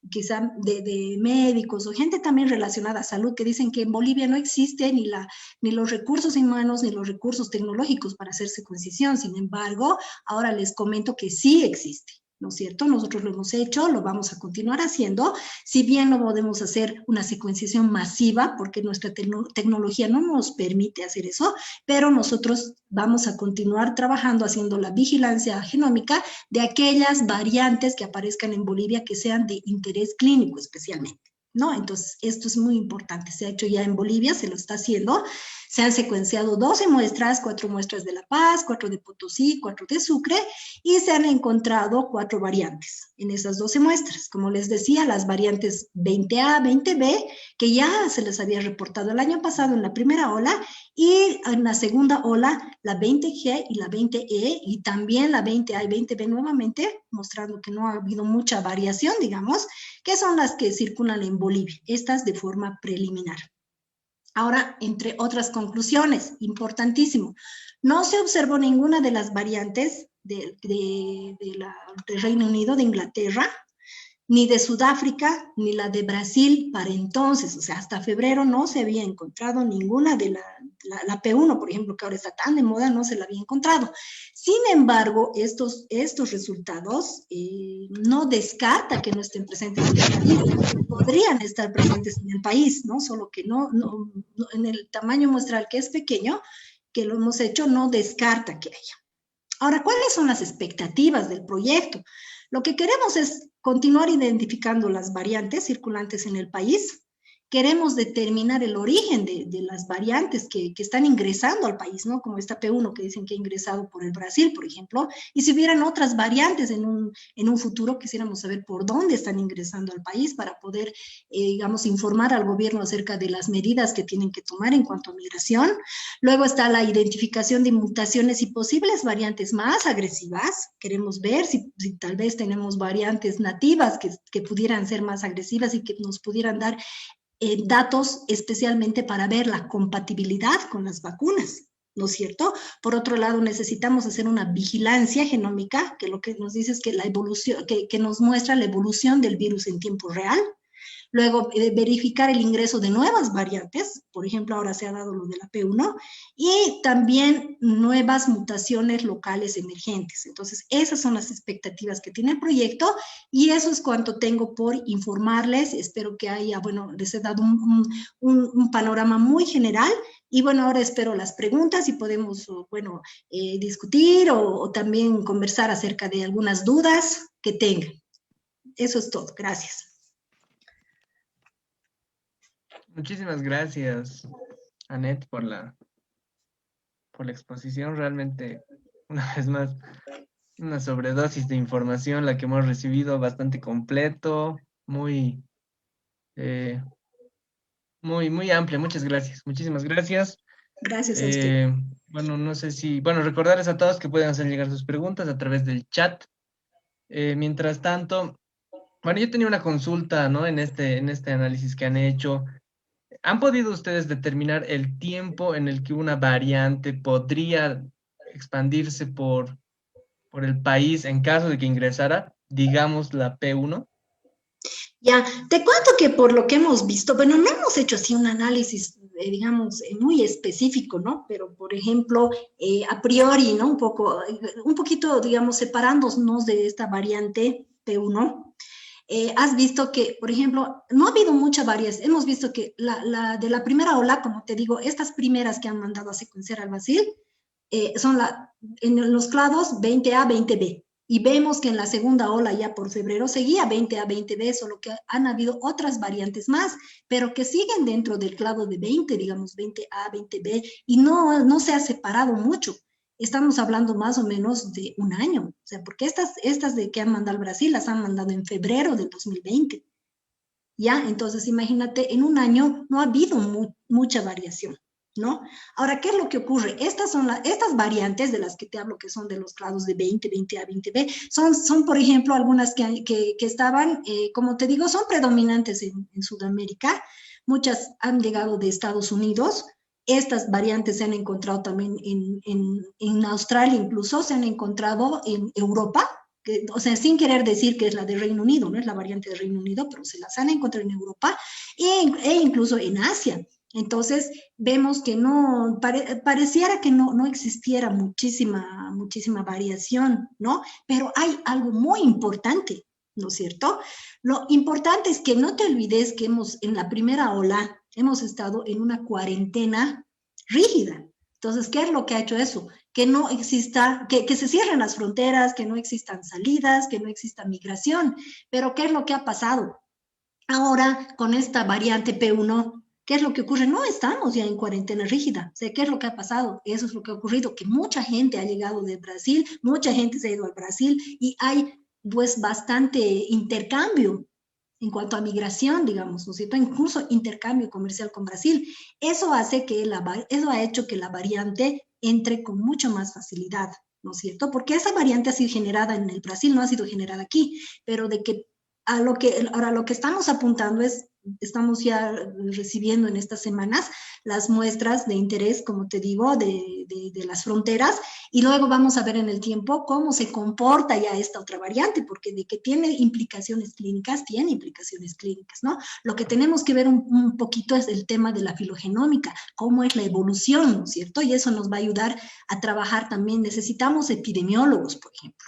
Quizá de médicos o gente también relacionada a salud que dicen que en Bolivia no existe ni los recursos humanos ni los recursos tecnológicos para hacer secuenciación. Sin embargo, ahora les comento que sí existe. ¿No es cierto? Nosotros lo hemos hecho, lo vamos a continuar haciendo, si bien no podemos hacer una secuenciación masiva, porque nuestra tecnología no nos permite hacer eso, pero nosotros vamos a continuar trabajando haciendo la vigilancia genómica de aquellas variantes que aparezcan en Bolivia que sean de interés clínico especialmente, ¿no? Entonces, esto es muy importante, se ha hecho ya en Bolivia, se lo está haciendo. Se han secuenciado 12 muestras, 4 muestras de La Paz, 4 de Potosí, 4 de Sucre, y se han encontrado 4 variantes en esas 12 muestras. Como les decía, las variantes 20A, 20B, que ya se les había reportado el año pasado en la primera ola, y en la segunda ola la 20G y la 20E, y también la 20A y 20B nuevamente, mostrando que no ha habido mucha variación, digamos, que son las que circulan en Bolivia, estas de forma preliminar. Ahora, entre otras conclusiones, importantísimo, no se observó ninguna de las variantes del Reino Unido, de Inglaterra, ni de Sudáfrica, ni la de Brasil para entonces. O sea, hasta febrero no se había encontrado ninguna de la P1, por ejemplo, que ahora está tan de moda, no se la había encontrado. Sin embargo, estos resultados no descarta que no estén presentes en el país. Podrían estar presentes en el país, ¿no? Solo que no en el tamaño muestral, que es pequeño, que lo hemos hecho, no descarta que haya. Ahora, ¿cuáles son las expectativas del proyecto? Lo que queremos es continuar identificando las variantes circulantes en el país. Queremos determinar el origen de las variantes que están ingresando al país, ¿no? Como esta P1 que dicen que ha ingresado por el Brasil, por ejemplo. Y si hubieran otras variantes en un futuro, quisiéramos saber por dónde están ingresando al país para poder, digamos, informar al gobierno acerca de las medidas que tienen que tomar en cuanto a migración. Luego está la identificación de mutaciones y posibles variantes más agresivas. Queremos ver si tal vez tenemos variantes nativas que pudieran ser más agresivas y que nos pudieran dar datos especialmente para ver la compatibilidad con las vacunas, ¿no es cierto? Por otro lado, necesitamos hacer una vigilancia genómica, que lo que nos dice es que la evolución, que nos muestra la evolución del virus en tiempo real. Luego, verificar el ingreso de nuevas variantes, por ejemplo, ahora se ha dado lo de la P1, y también nuevas mutaciones locales emergentes. Entonces, esas son las expectativas que tiene el proyecto, y eso es cuanto tengo por informarles. Espero que haya, bueno, les he dado un panorama muy general, y bueno, ahora espero las preguntas y podemos, bueno, discutir o también conversar acerca de algunas dudas que tengan. Eso es todo. Gracias. Muchísimas gracias, Annette, por la exposición. Realmente, una vez más, una sobredosis de información la que hemos recibido, bastante completo, muy, muy amplia. Muchas gracias, muchísimas gracias. Gracias a usted. Bueno, no sé si, bueno, recordarles a todos que pueden hacer llegar sus preguntas a través del chat. Mientras tanto, bueno, yo tenía una consulta, ¿no? En este análisis que han hecho. ¿Han podido ustedes determinar el tiempo en el que una variante podría expandirse por el país en caso de que ingresara, digamos, la P1? Ya, te cuento que por lo que hemos visto, bueno, no hemos hecho así un análisis, digamos, muy específico, ¿no? Pero, por ejemplo, a priori, ¿no? Un poquito, digamos, separándonos de esta variante P1, has visto que, por ejemplo, no ha habido mucha variación. Hemos visto que de la primera ola, como te digo, estas primeras que han mandado a secuenciar al Brasil, son en los clados 20A, 20B. Y vemos que en la segunda ola, ya por febrero, seguía 20A, 20B, solo que han habido otras variantes más, pero que siguen dentro del clado de 20, digamos 20A, 20B, y no se ha separado mucho. Estamos hablando más o menos de un año, o sea, porque estas de que han mandado al Brasil las han mandado en febrero del 2020. ¿Ya? Entonces, imagínate, en un año no ha habido mucha variación. ¿no? Ahora, ¿qué es lo que ocurre? Estas variantes de las que te hablo, que son de los grados de 20, 20A, 20B, son por ejemplo, algunas que estaban, como te digo, son predominantes en Sudamérica. Muchas han llegado de Estados Unidos. Estas variantes se han encontrado también en Australia, incluso se han encontrado en Europa, o sea, sin querer decir que es la de Reino Unido, no es la variante de Reino Unido, pero se las han encontrado en Europa e incluso en Asia. Entonces, vemos que no, pareciera que no existiera muchísima variación, ¿no? Pero hay algo muy importante, ¿no es cierto? Lo importante es que no te olvides que en la primera ola hemos estado en una cuarentena rígida. Entonces, ¿qué es lo que ha hecho eso? Que no exista, que se cierren las fronteras, que no existan salidas, que no exista migración. Pero ¿qué es lo que ha pasado? Ahora, con esta variante P1, ¿qué es lo que ocurre? No estamos ya en cuarentena rígida. O sea, ¿qué es lo que ha pasado? Eso es lo que ha ocurrido, que mucha gente ha llegado de Brasil, mucha gente se ha ido al Brasil y hay pues bastante intercambio en cuanto a migración, digamos, ¿no es cierto? Incluso intercambio comercial con Brasil. Eso eso ha hecho que la variante entre con mucho más facilidad, ¿no es cierto? Porque esa variante ha sido generada en el Brasil, no ha sido generada aquí, pero de que ahora lo que estamos apuntando estamos ya recibiendo en estas semanas las muestras de interés, como te digo, de las fronteras, y luego vamos a ver en el tiempo cómo se comporta ya esta otra variante, porque de que tiene implicaciones clínicas, ¿no? Lo que tenemos que ver un poquito es el tema de la filogenómica, cómo es la evolución, ¿no es cierto? Y eso nos va a ayudar a trabajar también. Necesitamos epidemiólogos, por ejemplo,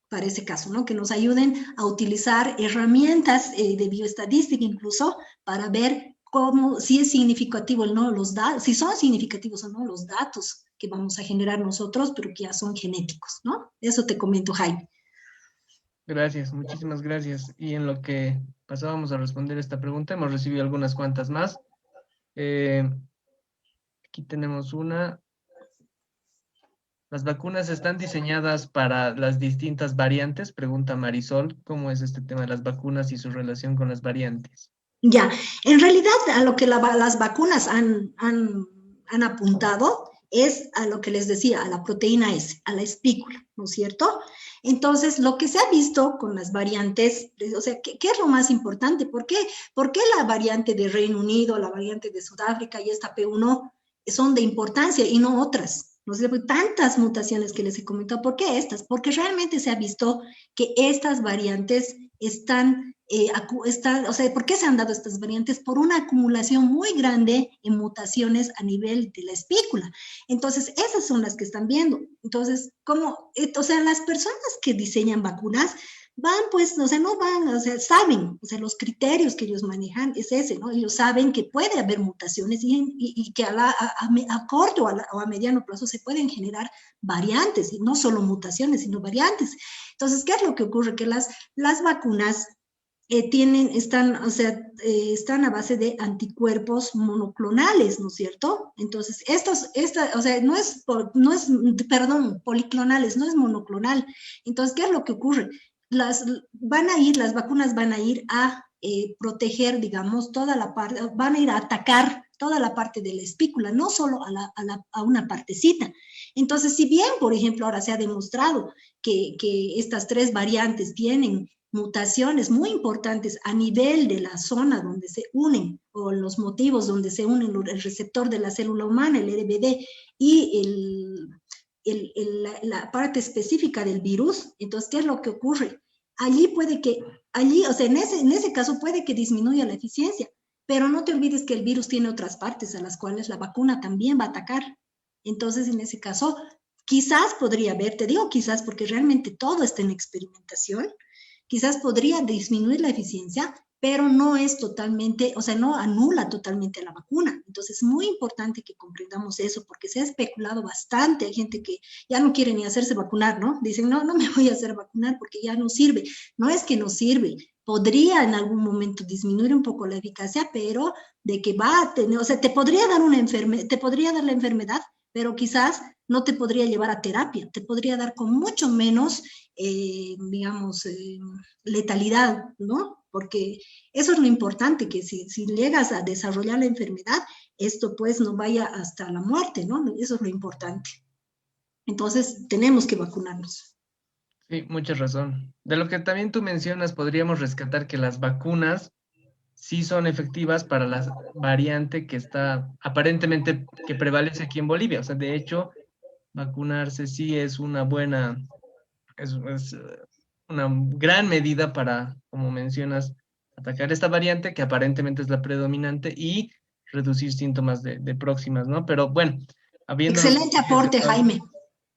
para ese caso, ¿no? Que nos ayuden a utilizar herramientas de bioestadística incluso para ver si es significativo o no los datos, si son significativos o no los datos que vamos a generar nosotros, pero que ya son genéticos, ¿no? Eso te comento, Jaime. Gracias, muchísimas gracias. Y en lo que pasábamos a responder esta pregunta, hemos recibido algunas cuantas más. Eh, Aquí tenemos una. ¿Las vacunas están diseñadas para las distintas variantes? Pregunta Marisol. ¿Cómo es este tema de las vacunas y su relación con las variantes? Ya, en realidad a lo que las vacunas han apuntado es a lo que les decía, a la proteína S, a la espícula, ¿no es cierto? Entonces, lo que se ha visto con las variantes, o sea, ¿qué es lo más importante? ¿Por qué la variante de Reino Unido, la variante de Sudáfrica y esta P1 son de importancia y no otras? No sé, tantas mutaciones que les he comentado. ¿Por qué estas? Porque realmente se ha visto que estas variantes o sea, ¿por qué se han dado estas variantes? Por una acumulación muy grande en mutaciones a nivel de la espícula. Entonces, esas son las que están viendo. Entonces, o sea, las personas que diseñan vacunas van, pues, o sea, no van, o sea, saben, o sea, los criterios que ellos manejan es ese, ¿no? Ellos saben que puede haber mutaciones y que a corto o a mediano plazo se pueden generar variantes, y no solo mutaciones, sino variantes. Entonces, ¿qué es lo que ocurre? Que las vacunas o sea, están a base de anticuerpos monoclonales, ¿no es cierto? Entonces, o sea, perdón, policlonales, no es monoclonal. Entonces, ¿qué es lo que ocurre? Las vacunas van a ir a proteger, digamos, toda la parte, van a ir a atacar toda la parte de la espícula, no solo a una partecita. Entonces, si bien, por ejemplo, ahora se ha demostrado que estas tres variantes tienen mutaciones muy importantes a nivel de la zona donde se unen o los motivos donde se unen el receptor de la célula humana, el RBD, y la parte específica del virus. Entonces, ¿qué es lo que ocurre? O sea, en ese caso puede que disminuya la eficiencia, pero no te olvides que el virus tiene otras partes a las cuales la vacuna también va a atacar. Entonces, en ese caso, quizás podría haber, te digo quizás porque realmente todo está en experimentación, quizás podría disminuir la eficiencia, pero no es totalmente, o sea, no anula totalmente la vacuna. Entonces, es muy importante que comprendamos eso, porque se ha especulado bastante. Hay gente que ya no quiere ni hacerse vacunar, ¿no? Dicen, no me voy a hacer vacunar porque ya no sirve. No es que no sirve, podría en algún momento disminuir un poco la eficacia, pero de que va a tener, o sea, te podría dar la enfermedad, pero quizás no te podría llevar a terapia, te podría dar con mucho menos, digamos, letalidad, ¿no? Porque eso es lo importante, que si llegas a desarrollar la enfermedad, esto pues no vaya hasta la muerte, ¿no? Eso es lo importante. Entonces, tenemos que vacunarnos. Sí, mucha razón. De lo que también tú mencionas, podríamos rescatar que las vacunas sí son efectivas para la variante que está aparentemente que prevalece aquí en Bolivia. O sea, de hecho, vacunarse sí es una buena, es una gran medida para, como mencionas, atacar esta variante que aparentemente es la predominante y reducir síntomas de próximas, ¿no? Pero bueno, habiéndonos Excelente aporte, centrado. Jaime.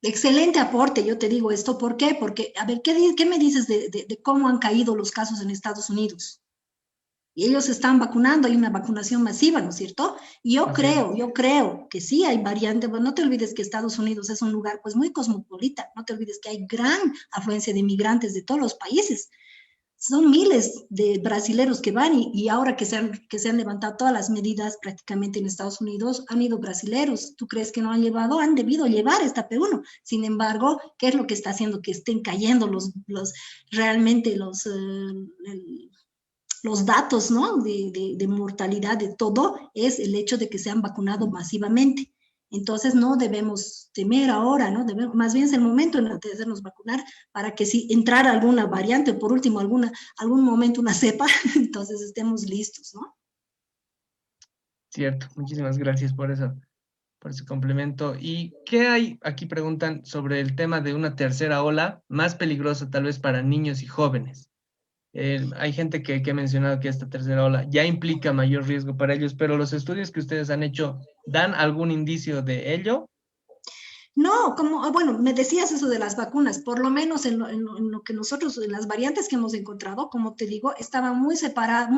Excelente aporte, yo te digo esto. ¿Por qué? Porque, a ver, ¿qué me dices de cómo han caído los casos en Estados Unidos? Y ellos se están vacunando, hay una vacunación masiva, ¿no es cierto? Y Así es. yo creo que sí hay variantes, bueno, no te olvides que Estados Unidos es un lugar pues muy cosmopolita, no te olvides que hay gran afluencia de migrantes de todos los países. Son miles de brasileros que van y ahora que se han levantado todas las medidas prácticamente en Estados Unidos, han ido brasileros. ¿Tú crees que no han llevado? Han debido llevar esta P1. Sin embargo, ¿qué es lo que está haciendo que estén cayendo realmente los datos, ¿no? De mortalidad de todo? Es el hecho de que se han vacunado masivamente. Entonces no debemos temer ahora, ¿no? Más bien es el momento en el de hacernos vacunar para que si entrara alguna variante o por último algún momento una cepa, entonces estemos listos, ¿no? Cierto. Muchísimas gracias por ese complemento. ¿Y qué hay? Aquí preguntan sobre el tema de una tercera ola más peligrosa tal vez para niños y jóvenes. Hay gente que ha mencionado que esta tercera ola ya implica mayor riesgo para ellos, pero los estudios que ustedes han hecho dan algún indicio de ello. No, bueno, me decías eso de las vacunas, por lo menos en lo que nosotros, en las variantes que hemos encontrado, como te digo, estaban muy separadas,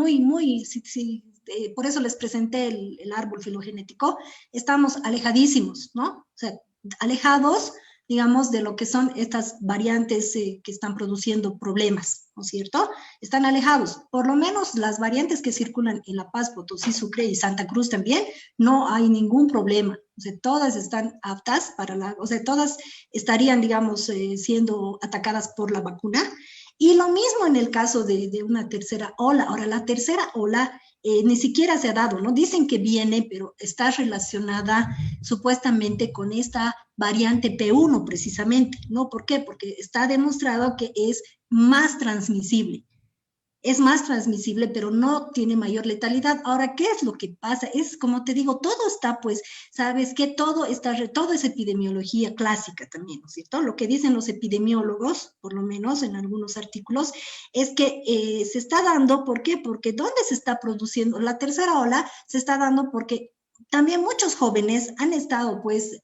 por eso les presenté el árbol filogenético, estamos alejadísimos, ¿no? O sea, alejados, digamos, de lo que son estas variantes que están produciendo problemas, ¿no es cierto? Están alejados. Por lo menos las variantes que circulan en La Paz, Potosí, Sucre y Santa Cruz también, no hay ningún problema. O sea, todas están aptas o sea, todas estarían, digamos, siendo atacadas por la vacuna. Y lo mismo en el caso de una tercera ola. Ahora, la tercera ola ni siquiera se ha dado, ¿no? Dicen que viene, pero está relacionada supuestamente con esta variante P1 precisamente, ¿no? ¿Por qué? Porque está demostrado que es más transmisible, pero no tiene mayor letalidad. Ahora, ¿qué es lo que pasa? Es como te digo, todo está, pues, sabes que todo es epidemiología clásica también, ¿no es cierto? Lo que dicen los epidemiólogos, por lo menos en algunos artículos, es que se está dando, ¿por qué? Porque ¿dónde se está produciendo? La tercera ola se está dando porque también muchos jóvenes han estado, pues,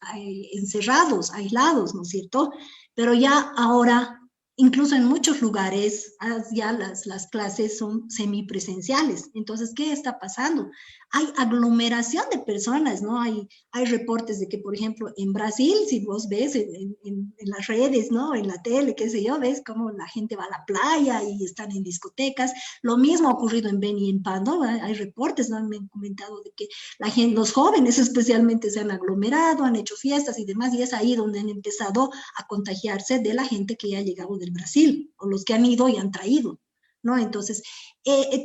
encerrados, aislados, ¿no es cierto? Pero ya ahora incluso en muchos lugares ya las clases son semipresenciales. Entonces, ¿qué está pasando? Hay aglomeración de personas, ¿no? Hay reportes de que, por ejemplo, en Brasil, si vos ves en las redes, ¿no? En la tele, qué sé yo, ves cómo la gente va a la playa y están en discotecas. Lo mismo ha ocurrido en Beni y en Pando. Hay reportes, ¿no? Me han comentado de que los jóvenes especialmente se han aglomerado, han hecho fiestas y demás, y es ahí donde han empezado a contagiarse de la gente que ya ha llegado del Brasil o los que han ido y han traído, ¿no? Entonces,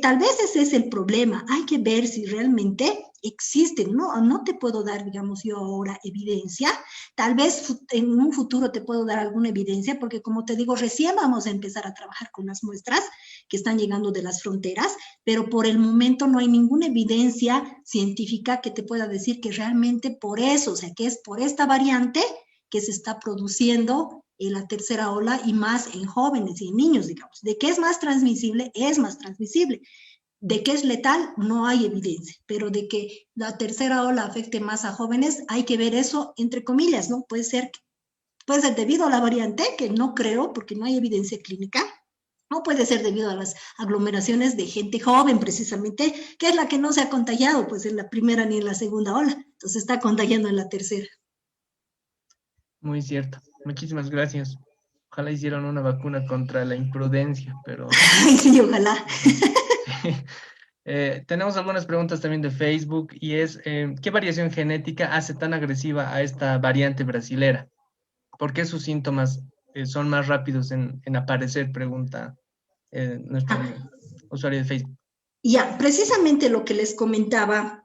tal vez ese es el problema. Hay que ver si realmente existen, ¿no? No te puedo dar, digamos, yo ahora evidencia. Tal vez en un futuro te puedo dar alguna evidencia, porque como te digo, recién vamos a empezar a trabajar con las muestras que están llegando de las fronteras, pero por el momento no hay ninguna evidencia científica que te pueda decir que realmente por eso, o sea, que es por esta variante que se está produciendo la tercera ola y más en jóvenes y en niños, digamos. ¿De qué es más transmisible? Es más transmisible. ¿De qué es letal? No hay evidencia, pero de que la tercera ola afecte más a jóvenes, hay que ver eso entre comillas, ¿no? Puede ser debido a la variante, que no creo, porque no hay evidencia clínica, o puede ser debido a las aglomeraciones de gente joven, precisamente, que es la que no se ha contagiado, pues en la primera ni en la segunda ola, entonces está contagiando en la tercera. Muy cierto. Muchísimas gracias. Ojalá hicieran una vacuna contra la imprudencia, pero Ay, sí, ojalá. tenemos algunas preguntas también de Facebook y es, ¿qué variación genética hace tan agresiva a esta variante brasilera? ¿Por qué sus síntomas son más rápidos en aparecer? Pregunta nuestro usuario de Facebook. Ya, precisamente lo que les comentaba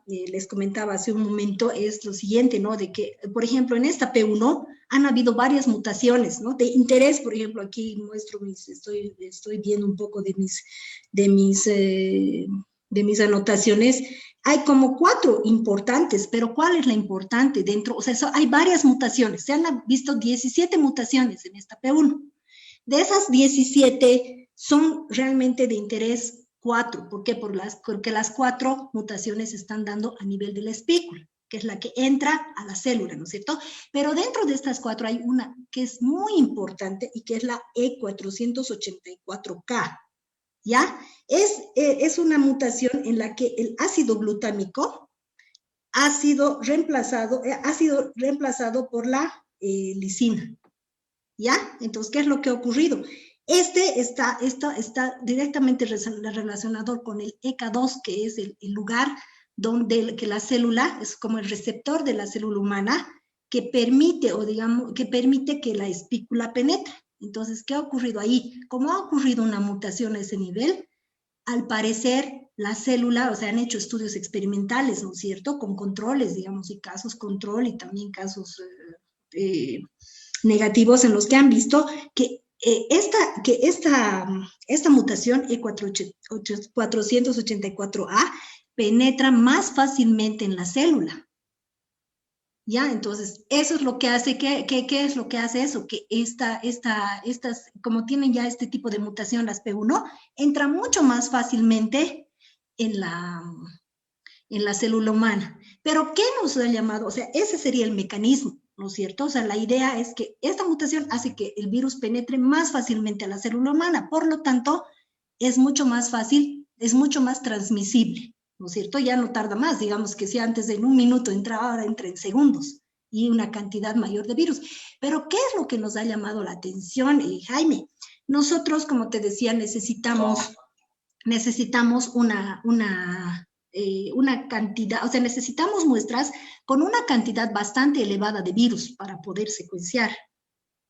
hace un momento es lo siguiente, ¿no? De que, por ejemplo, en esta P1 han habido varias mutaciones, ¿no? De interés, por ejemplo, aquí muestro estoy viendo un poco de mis, eh, de mis anotaciones. Hay como 4 importantes, pero ¿cuál es la importante dentro? O sea, hay varias mutaciones, se han visto 17 mutaciones en esta P1. De esas 17 son realmente de interés 4. ¿Por qué? Porque las 4 mutaciones se están dando a nivel de la espícula, que es la que entra a la célula, ¿no es cierto? Pero dentro de estas 4 hay una que es muy importante y que es la E484K, ¿ya? Es una mutación en la que el ácido glutámico ha sido reemplazado por la lisina. ¿Ya? Entonces, ¿qué es lo que ha ocurrido? Está directamente relacionado con el ECA2, que es el lugar donde que la célula, es como el receptor de la célula humana, que permite, o digamos, que permite que la espícula penetre. Entonces, ¿qué ha ocurrido ahí? Como ha ocurrido una mutación a ese nivel, al parecer la célula, o sea, han hecho estudios experimentales, ¿no es cierto? Con controles, digamos, y casos control y también casos negativos en los que han visto que esta mutación E484A penetra más fácilmente en la célula. ¿Ya? Entonces, eso es lo que hace, ¿qué es lo que hace eso? Que como tienen ya este tipo de mutación, las P1, entra mucho más fácilmente en la célula humana. Pero, ¿qué nos ha llamado? O sea, ese sería el mecanismo, ¿no es cierto? O sea, la idea es que esta mutación hace que el virus penetre más fácilmente a la célula humana, por lo tanto, es mucho más fácil, es mucho más transmisible, ¿no es cierto? Ya no tarda más, digamos que si antes en un minuto entraba, ahora entra en segundos y una cantidad mayor de virus. Pero, ¿qué es lo que nos ha llamado la atención, Jaime? Nosotros, como te decía, necesitamos una cantidad, o sea, necesitamos muestras con una cantidad bastante elevada de virus para poder secuenciar,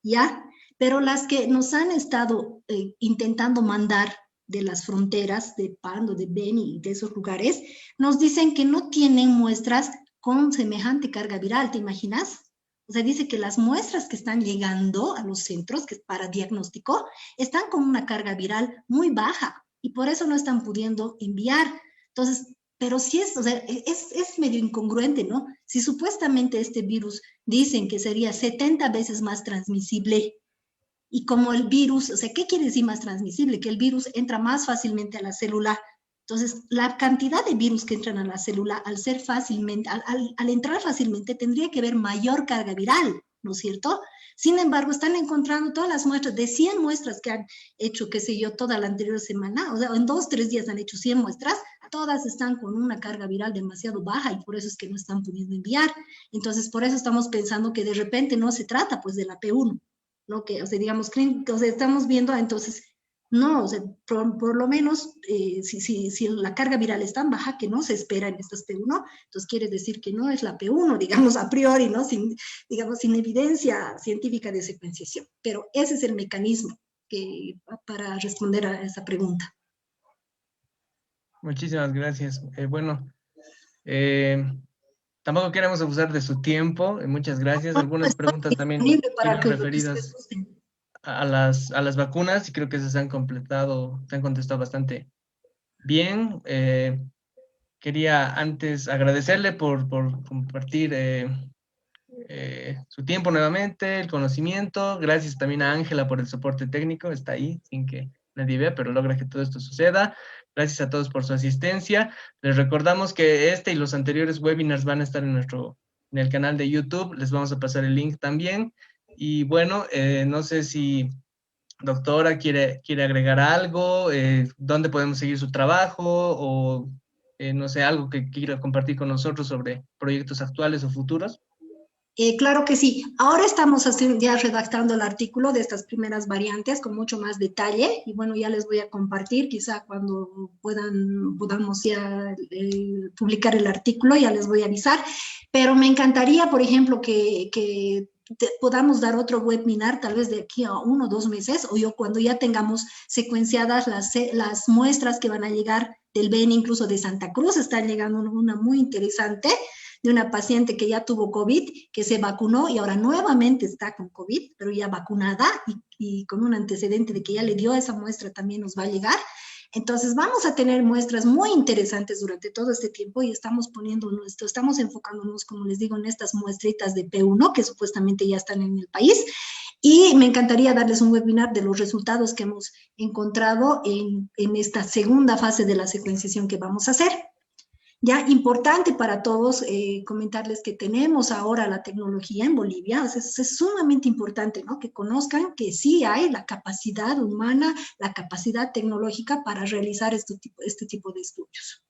¿ya? Pero las que nos han estado intentando mandar de las fronteras de Pando, de Beni y de esos lugares, nos dicen que no tienen muestras con semejante carga viral, ¿te imaginas? O sea, dice que las muestras que están llegando a los centros que es para diagnóstico están con una carga viral muy baja y por eso no están pudiendo enviar. Entonces, pero sí o sea, es medio incongruente, ¿no? Si supuestamente este virus dicen que sería 70 veces más transmisible y como el virus, o sea, ¿qué quiere decir más transmisible? Que el virus entra más fácilmente a la célula. Entonces, la cantidad de virus que entran a la célula, al entrar fácilmente, tendría que haber mayor carga viral, ¿no es cierto? Sin embargo, están encontrando todas las muestras, de 100 muestras que han hecho, qué sé yo, toda la anterior semana, o sea, en 2, 3 días han hecho 100 muestras, todas están con una carga viral demasiado baja y por eso es que no están pudiendo enviar. Entonces, por eso estamos pensando que de repente no se trata pues de la P1, ¿no? Que, o sea, digamos, o sea, estamos viendo, entonces, no, o sea, por lo menos, si la carga viral es tan baja que no se espera en estas P1, entonces quiere decir que no es la P1, digamos, a priori, ¿no? Digamos, sin evidencia científica de secuenciación. Pero ese es el mecanismo para responder a esa pregunta. Muchísimas gracias. Bueno, tampoco queremos abusar de su tiempo. Muchas gracias. Algunas preguntas también iban referidas a las vacunas y creo que se han contestado bastante bien. Quería antes agradecerle por compartir su tiempo nuevamente, el conocimiento. Gracias también a Ángela por el soporte técnico. Está ahí sin que nadie vea, pero logra que todo esto suceda. Gracias a todos por su asistencia. Les recordamos que este y los anteriores webinars van a estar en el canal de YouTube. Les vamos a pasar el link también. Y bueno, no sé si doctora quiere agregar algo, dónde podemos seguir su trabajo o no sé, algo que quiera compartir con nosotros sobre proyectos actuales o futuros. Claro que sí. Ahora estamos ya redactando el artículo de estas primeras variantes con mucho más detalle y bueno, ya les voy a compartir, quizá cuando podamos ya publicar el artículo, ya les voy a avisar, pero me encantaría, por ejemplo, que podamos dar otro webinar tal vez de aquí a 1 o 2 meses, o yo cuando ya tengamos secuenciadas las muestras que van a llegar del BN, incluso de Santa Cruz, está llegando una muy interesante de una paciente que ya tuvo COVID, que se vacunó y ahora nuevamente está con COVID, pero ya vacunada y con un antecedente de que ya le dio esa muestra también nos va a llegar. Entonces vamos a tener muestras muy interesantes durante todo este tiempo y estamos enfocándonos, como les digo, en estas muestritas de P1 que supuestamente ya están en el país. Y me encantaría darles un webinar de los resultados que hemos encontrado en esta segunda fase de la secuenciación que vamos a hacer. Ya importante para todos comentarles que tenemos ahora la tecnología en Bolivia, o sea, es sumamente importante, ¿no? Que conozcan que sí hay la capacidad humana, la capacidad tecnológica para realizar este tipo de estudios.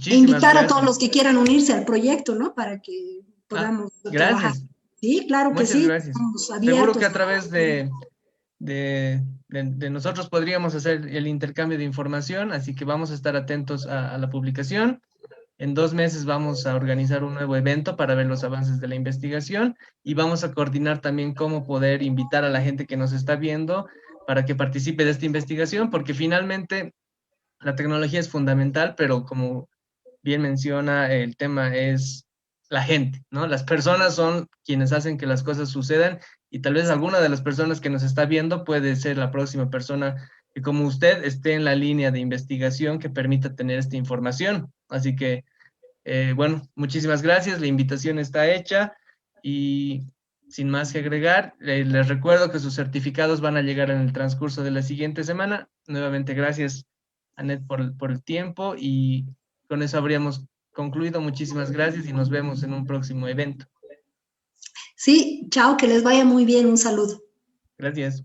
E invitar a todos los que quieran unirse al proyecto, ¿no? Para que podamos trabajar. Sí, claro que sí. Gracias. Seguro que a través de nosotros podríamos hacer el intercambio de información, así que vamos a estar atentos a la publicación. En 2 meses vamos a organizar un nuevo evento para ver los avances de la investigación y vamos a coordinar también cómo poder invitar a la gente que nos está viendo para que participe de esta investigación, porque finalmente la tecnología es fundamental, pero como bien menciona, el tema es la gente, ¿no? Las personas son quienes hacen que las cosas sucedan y tal vez alguna de las personas que nos está viendo puede ser la próxima persona que como usted esté en la línea de investigación que permita tener esta información. Así que, bueno, muchísimas gracias, la invitación está hecha y sin más que agregar, les recuerdo que sus certificados van a llegar en el transcurso de la siguiente semana. Nuevamente, gracias, Anet, por el tiempo y con eso habríamos concluido. Muchísimas gracias y nos vemos en un próximo evento. Sí, chao, que les vaya muy bien. Un saludo. Gracias.